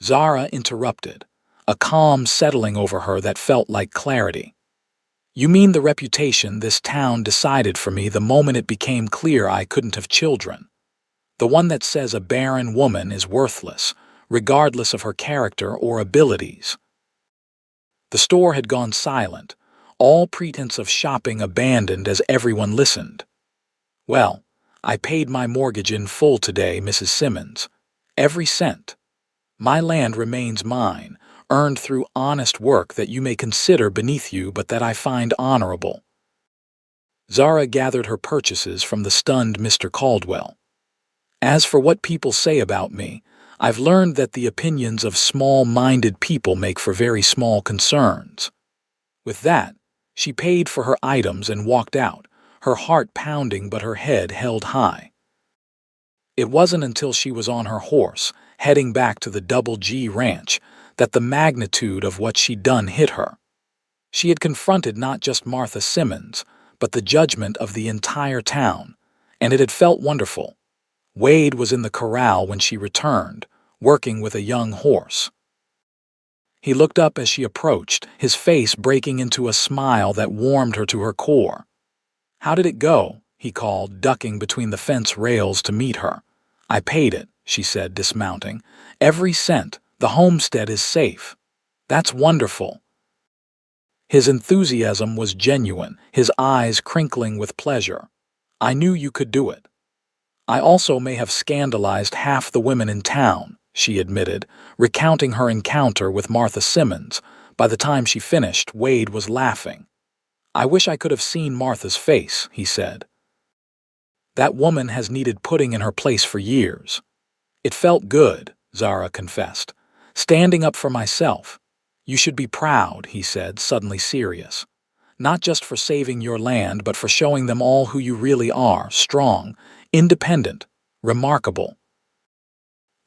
Zara interrupted, a calm settling over her that felt like clarity. "You mean the reputation this town decided for me the moment it became clear I couldn't have children. The one that says a barren woman is worthless, regardless of her character or abilities." The store had gone silent, all pretense of shopping abandoned as everyone listened. "Well, I paid my mortgage in full today, Mrs. Simmons. Every cent. My land remains mine, earned through honest work that you may consider beneath you but that I find honorable." Zara gathered her purchases from the stunned Mr. Caldwell. "As for what people say about me, I've learned that the opinions of small-minded people make for very small concerns." With that, she paid for her items and walked out, her heart pounding but her head held high. It wasn't until she was on her horse, heading back to the Double G Ranch, that the magnitude of what she'd done hit her. She had confronted not just Martha Simmons, but the judgment of the entire town, and it had felt wonderful. Wade was in the corral when she returned, working with a young horse. He looked up as she approached, his face breaking into a smile that warmed her to her core. "How did it go?" he called, ducking between the fence rails to meet her. "I paid it," she said, dismounting. "Every cent. The homestead is safe." "That's wonderful." His enthusiasm was genuine, his eyes crinkling with pleasure. "I knew you could do it." "I also may have scandalized half the women in town," she admitted, recounting her encounter with Martha Simmons. By the time she finished, Wade was laughing. "I wish I could have seen Martha's face," he said. "That woman has needed putting in her place for years." "It felt good," Zara confessed. "Standing up for myself." "You should be proud," he said, suddenly serious. "Not just for saving your land, but for showing them all who you really are, strong, independent, remarkable."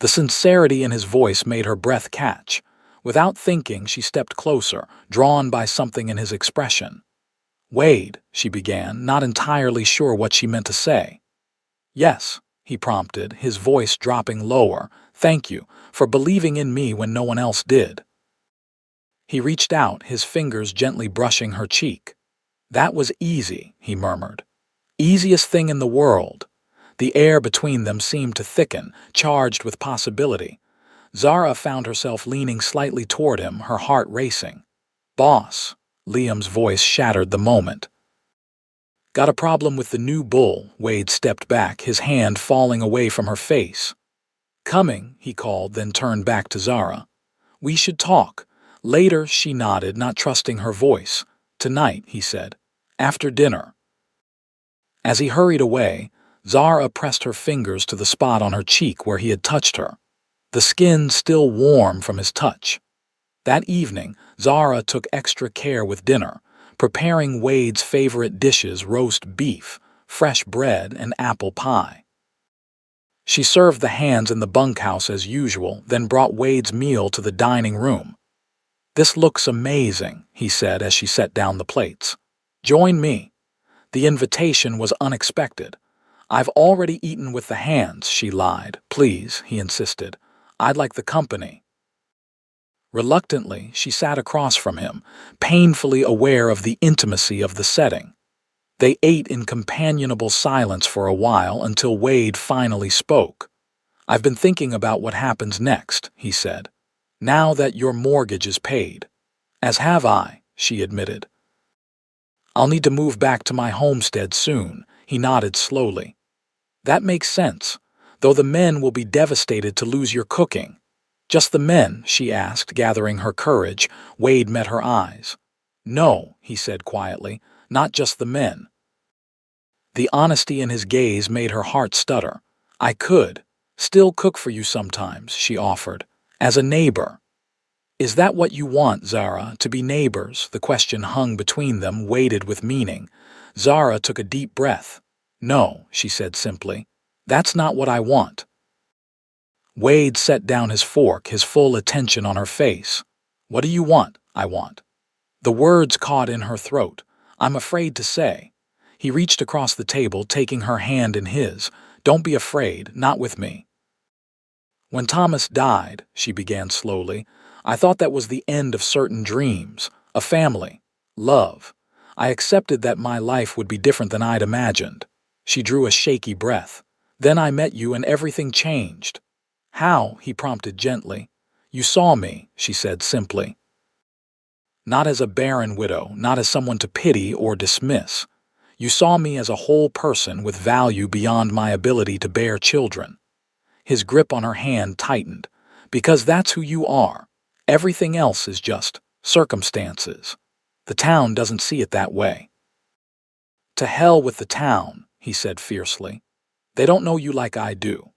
The sincerity in his voice made her breath catch. Without thinking, she stepped closer, drawn by something in his expression. "Wade," she began, not entirely sure what she meant to say. "Yes," he prompted, his voice dropping lower. "Thank you for believing in me when no one else did." He reached out, his fingers gently brushing her cheek. "That was easy," he murmured. "Easiest thing in the world." The air between them seemed to thicken, charged with possibility. Zara found herself leaning slightly toward him, her heart racing. "Boss," Liam's voice shattered the moment. "Got a problem with the new bull?" Wade stepped back, his hand falling away from her face. "Coming," he called, then turned back to Zara. "We should talk." Later, she nodded, not trusting her voice. "Tonight," he said. "After dinner." As he hurried away, Zara pressed her fingers to the spot on her cheek where he had touched her, the skin still warm from his touch. That evening, Zara took extra care with dinner, preparing Wade's favorite dishes: roast beef, fresh bread, and apple pie. She served the hands in the bunkhouse as usual, then brought Wade's meal to the dining room. "This looks amazing," he said as she set down the plates. "Join me." The invitation was unexpected. "I've already eaten with the hands," she lied. "Please," he insisted. "I'd like the company." Reluctantly, she sat across from him, painfully aware of the intimacy of the setting. They ate in companionable silence for a while until Wade finally spoke. "I've been thinking about what happens next," he said. "Now that your mortgage is paid." "As have I," she admitted. "I'll need to move back to my homestead soon," he nodded slowly. "That makes sense, though the men will be devastated to lose your cooking." "Just the men?" she asked, gathering her courage. Wade met her eyes. "No," he said quietly, "not just the men." The honesty in his gaze made her heart stutter. "I could still cook for you sometimes," she offered, "as a neighbor." "Is that what you want, Zara, to be neighbors?" The question hung between them, weighted with meaning. Zara took a deep breath. "No," she said simply. "That's not what I want." Wade set down his fork, his full attention on her face. "What do you want?" "I want." The words caught in her throat. "I'm afraid to say." He reached across the table, taking her hand in his. "Don't be afraid, not with me." "When Thomas died," she began slowly, "I thought that was the end of certain dreams, a family, love. I accepted that my life would be different than I'd imagined." She drew a shaky breath. "Then I met you and everything changed." "How?" he prompted gently. "You saw me," she said simply. "Not as a barren widow, not as someone to pity or dismiss. You saw me as a whole person with value beyond my ability to bear children." His grip on her hand tightened. "Because that's who you are. Everything else is just circumstances. The town doesn't see it that way." "To hell with the town," he said fiercely. "They don't know you like I do."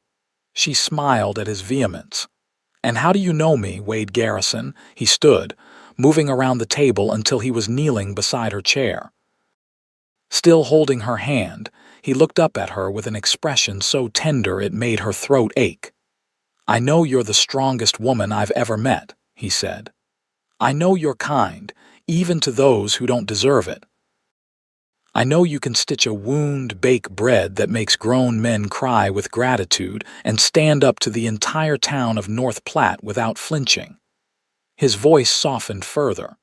She smiled at his vehemence. "And how do you know me, Wade Garrison?" He stood, moving around the table until he was kneeling beside her chair. Still holding her hand, he looked up at her with an expression so tender it made her throat ache. "I know you're the strongest woman I've ever met," he said. "I know you're kind, even to those who don't deserve it. I know you can stitch a wound, bake bread that makes grown men cry with gratitude, and stand up to the entire town of North Platte without flinching." His voice softened further.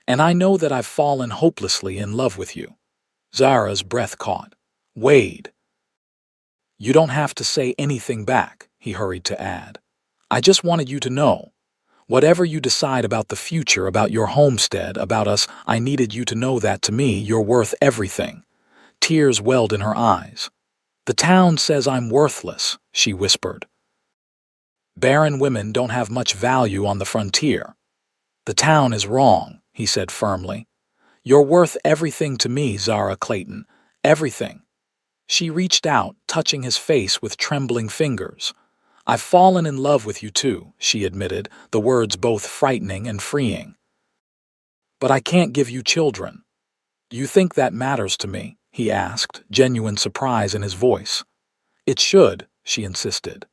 "And I know that I've fallen hopelessly in love with you." Zara's breath caught. "Wade." "You don't have to say anything back," he hurried to add. "I just wanted you to know. Whatever you decide about the future, about your homestead, about us, I needed you to know that to me you're worth everything." Tears welled in her eyes. "The town says I'm worthless," she whispered. "Barren women don't have much value on the frontier." "The town is wrong," he said firmly. "You're worth everything to me, Zara Clayton. Everything." She reached out, touching his face with trembling fingers. "I've fallen in love with you too," she admitted, the words both frightening and freeing. "But I can't give you children." "Do you think that matters to me?" he asked, genuine surprise in his voice. "It should," she insisted.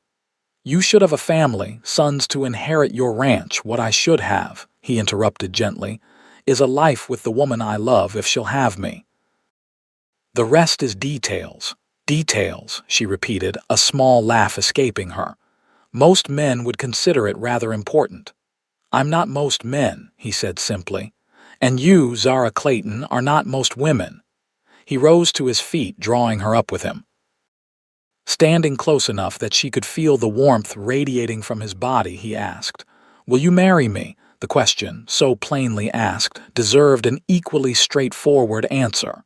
"You should have a family, sons to inherit your ranch. What I should have," he interrupted gently, "is a life with the woman I love if she'll have me. The rest is details." "Details," she repeated, a small laugh escaping her. "Most men would consider it rather important." "I'm not most men," he said simply. "And you, Zara Clayton, are not most women." He rose to his feet, drawing her up with him. Standing close enough that she could feel the warmth radiating from his body, he asked, "Will you marry me?" The question, so plainly asked, deserved an equally straightforward answer.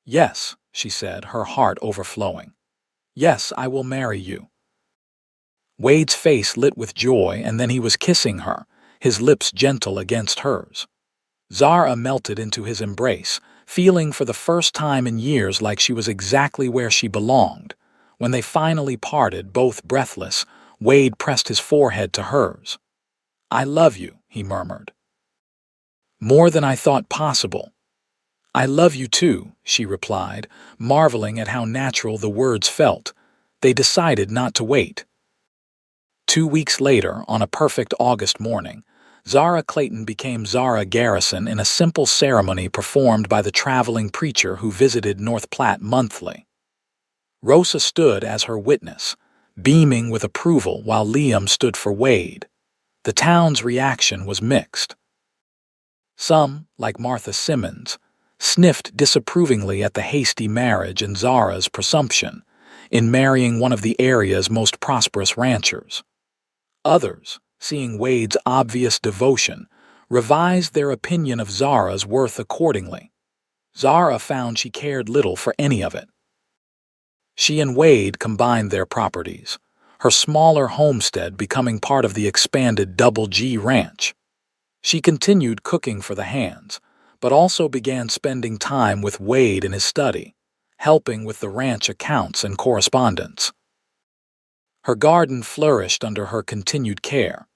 "Yes," she said, her heart overflowing. "Yes, I will marry you." Wade's face lit with joy, and then he was kissing her, his lips gentle against hers. Zara melted into his embrace, feeling for the first time in years like she was exactly where she belonged. When they finally parted, both breathless, Wade pressed his forehead to hers. "I love you," he murmured. "More than I thought possible." "I love you too," she replied, marveling at how natural the words felt. They decided not to wait. 2 weeks later, on a perfect August morning, Zara Clayton became Zara Garrison in a simple ceremony performed by the traveling preacher who visited North Platte monthly. Rosa stood as her witness, beaming with approval while Liam stood for Wade. The town's reaction was mixed. Some, like Martha Simmons, sniffed disapprovingly at the hasty marriage and Zara's presumption in marrying one of the area's most prosperous ranchers. Others, seeing Wade's obvious devotion, revised their opinion of Zara's worth accordingly. Zara found she cared little for any of it. She and Wade combined their properties, her smaller homestead becoming part of the expanded Double G Ranch. She continued cooking for the hands, but also began spending time with Wade in his study, helping with the ranch accounts and correspondence. Her garden flourished under her continued care,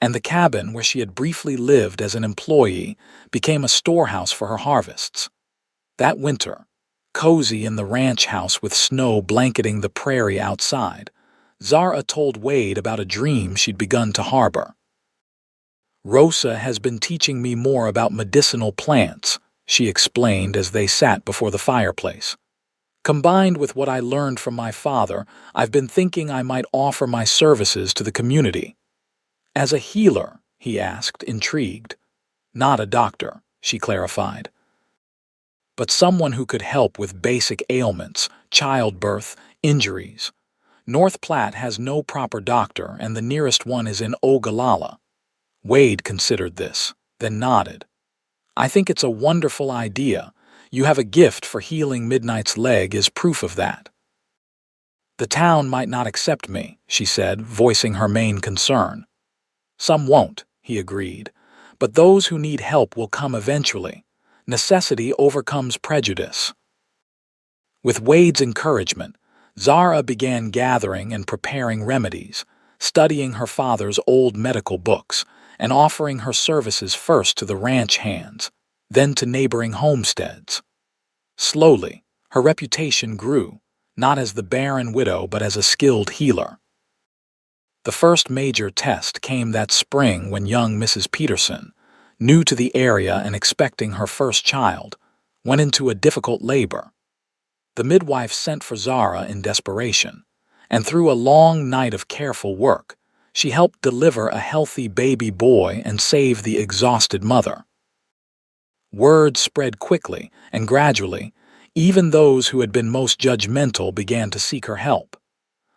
and the cabin where she had briefly lived as an employee became a storehouse for her harvests. That winter, cozy in the ranch house with snow blanketing the prairie outside, Zara told Wade about a dream she'd begun to harbor. "Rosa has been teaching me more about medicinal plants," she explained as they sat before the fireplace. "Combined with what I learned from my father, I've been thinking I might offer my services to the community." "As a healer?" he asked, intrigued. "Not a doctor," she clarified. "But someone who could help with basic ailments, childbirth, injuries. North Platte has no proper doctor, and the nearest one is in Ogallala." Wade considered this, then nodded. "I think it's a wonderful idea. You have a gift for healing. Midnight's leg is proof of that." "The town might not accept me," she said, voicing her main concern. "Some won't," he agreed, "but those who need help will come eventually. Necessity overcomes prejudice." With Wade's encouragement, Zara began gathering and preparing remedies, studying her father's old medical books, and offering her services first to the ranch hands, then to neighboring homesteads. Slowly, her reputation grew, not as the barren widow but as a skilled healer. The first major test came that spring when young Mrs. Peterson, new to the area and expecting her first child, went into a difficult labor. The midwife sent for Zara in desperation, and through a long night of careful work, she helped deliver a healthy baby boy and save the exhausted mother. Word spread quickly, and gradually, even those who had been most judgmental began to seek her help.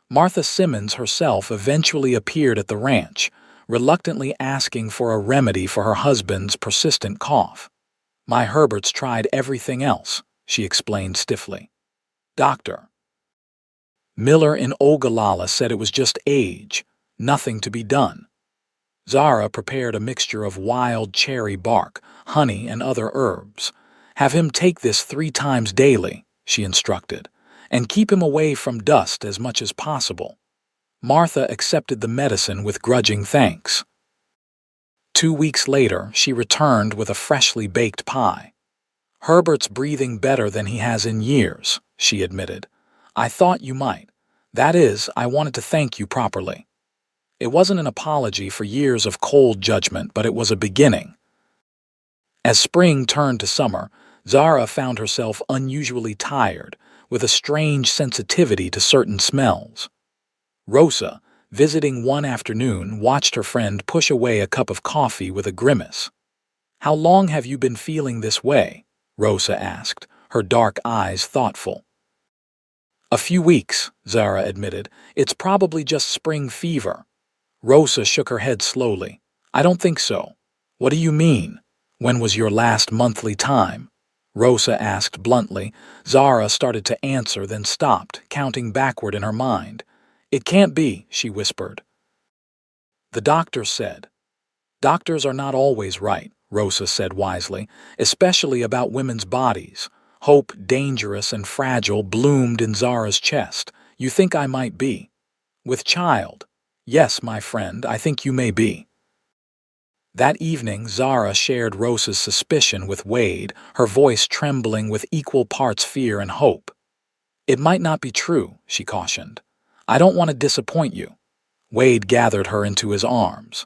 Martha Simmons herself eventually appeared at the ranch, reluctantly asking for a remedy for her husband's persistent cough. "My Herbert's tried everything else," she explained stiffly. "Dr. Miller in Ogallala said it was just age, nothing to be done." Zara prepared a mixture of wild cherry bark, honey, and other herbs. "Have him take this 3 times daily," she instructed, "and keep him away from dust as much as possible." Martha accepted the medicine with grudging thanks. 2 weeks later, she returned with a freshly baked pie. "Herbert's breathing better than he has in years," she admitted. "I thought you might. That is, I wanted to thank you properly." It wasn't an apology for years of cold judgment, but it was a beginning. As spring turned to summer, Zara found herself unusually tired, with a strange sensitivity to certain smells. Rosa, visiting one afternoon, watched her friend push away a cup of coffee with a grimace. "How long have you been feeling this way?" Rosa asked, her dark eyes thoughtful. "A few weeks," Zara admitted. "It's probably just spring fever." Rosa shook her head slowly. "I don't think so." "What do you mean? When was your last monthly time?" Rosa asked bluntly. Zara started to answer, then stopped, counting backward in her mind. "It can't be," she whispered. "The doctor said." "Doctors are not always right," Rosa said wisely, "especially about women's bodies." Hope, dangerous and fragile, bloomed in Zara's chest. "You think I might be? With child?" "Yes, my friend, I think you may be." That evening, Zara shared Rosa's suspicion with Wade, her voice trembling with equal parts fear and hope. "It might not be true," she cautioned. "I don't want to disappoint you." Wade gathered her into his arms.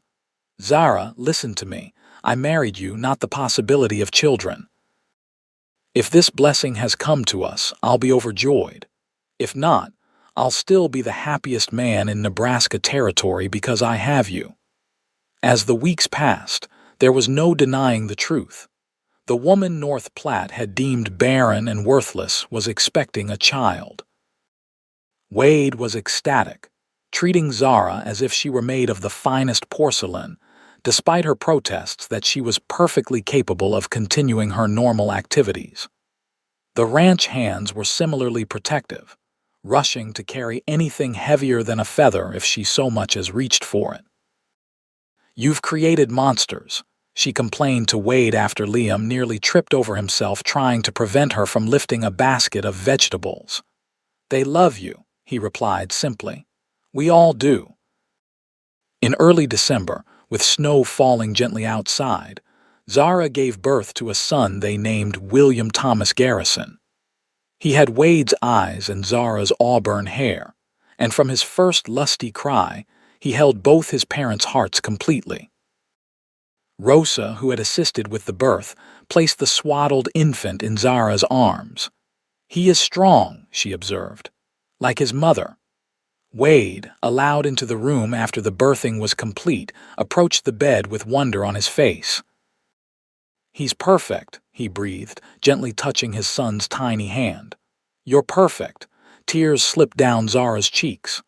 "Zara, listen to me. I married you, not the possibility of children. If this blessing has come to us, I'll be overjoyed. If not, I'll still be the happiest man in Nebraska territory because I have you." As the weeks passed, there was no denying the truth. The woman North Platte had deemed barren and worthless was expecting a child. Wade was ecstatic, treating Zara as if she were made of the finest porcelain, despite her protests that she was perfectly capable of continuing her normal activities. The ranch hands were similarly protective, rushing to carry anything heavier than a feather if she so much as reached for it. "You've created monsters," she complained to Wade after Liam nearly tripped over himself trying to prevent her from lifting a basket of vegetables. "They love you," he replied simply. "We all do." In early December, with snow falling gently outside, Zara gave birth to a son they named William Thomas Garrison. He had Wade's eyes and Zara's auburn hair, and from his first lusty cry, he held both his parents' hearts completely. Rosa, who had assisted with the birth, placed the swaddled infant in Zara's arms. "He is strong," she observed, "like his mother." Wade, allowed into the room after the birthing was complete, approached the bed with wonder on his face. "He's perfect," he breathed, gently touching his son's tiny hand. "You're perfect." Tears slipped down Zara's cheeks.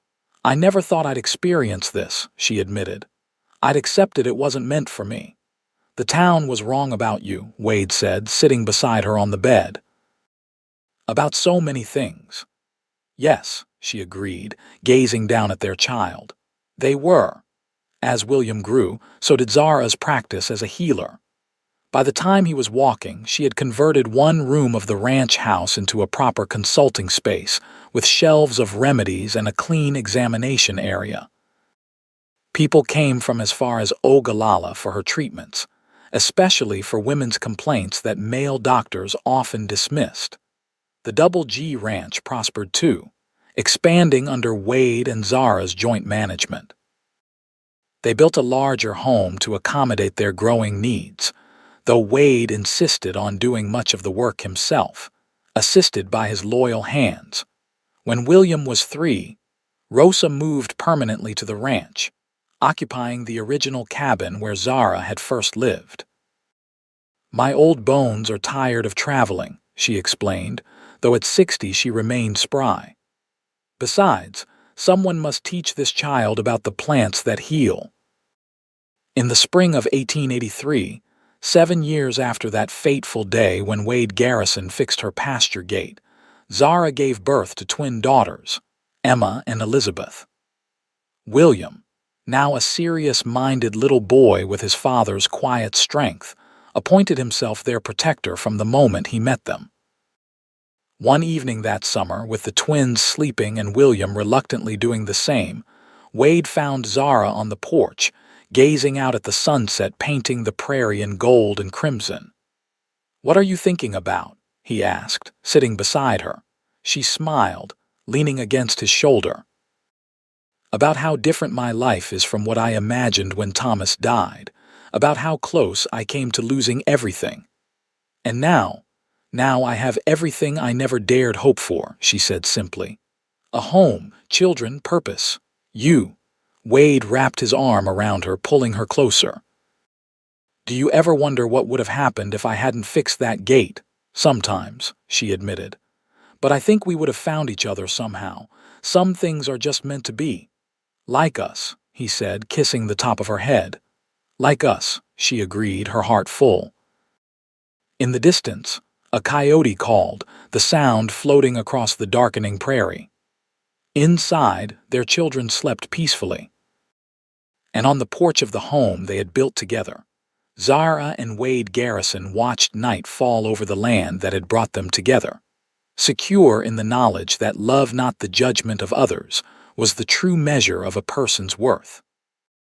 "I never thought I'd experience this," she admitted. "I'd accepted it wasn't meant for me." "The town was wrong about you," Wade said, sitting beside her on the bed. "About so many things." "Yes," she agreed, gazing down at their child. "They were." As William grew, so did Zara's practice as a healer. By the time he was walking, she had converted one room of the ranch house into a proper consulting space, with shelves of remedies and a clean examination area. People came from as far as Ogallala for her treatments, especially for women's complaints that male doctors often dismissed. The Double G Ranch prospered too, expanding under Wade and Zara's joint management. They built a larger home to accommodate their growing needs, though Wade insisted on doing much of the work himself, assisted by his loyal hands. When William was 3, Rosa moved permanently to the ranch, occupying the original cabin where Zara had first lived. "My old bones are tired of traveling," she explained, though at 60 she remained spry. "Besides, someone must teach this child about the plants that heal." In the spring of 1883, 7 years after that fateful day when Wade Garrison fixed her pasture gate, Zara gave birth to twin daughters, Emma and Elizabeth. William, now a serious-minded little boy with his father's quiet strength, appointed himself their protector from the moment he met them. One evening that summer, with the twins sleeping and William reluctantly doing the same, Wade found Zara on the porch, gazing out at the sunset painting the prairie in gold and crimson. "What are you thinking about?" he asked, sitting beside her. She smiled, leaning against his shoulder. "About how different my life is from what I imagined when Thomas died, about how close I came to losing everything. And now I have everything I never dared hope for," she said simply. "A home, children, purpose. You." Wade wrapped his arm around her, pulling her closer. "Do you ever wonder what would have happened if I hadn't fixed that gate?" "Sometimes," she admitted. "But I think we would have found each other somehow. Some things are just meant to be." "Like us," he said, kissing the top of her head. "Like us," she agreed, her heart full. In the distance, a coyote called, the sound floating across the darkening prairie. Inside, their children slept peacefully. And on the porch of the home they had built together, Zara and Wade Garrison watched night fall over the land that had brought them together, secure in the knowledge that love, not the judgment of others, was the true measure of a person's worth.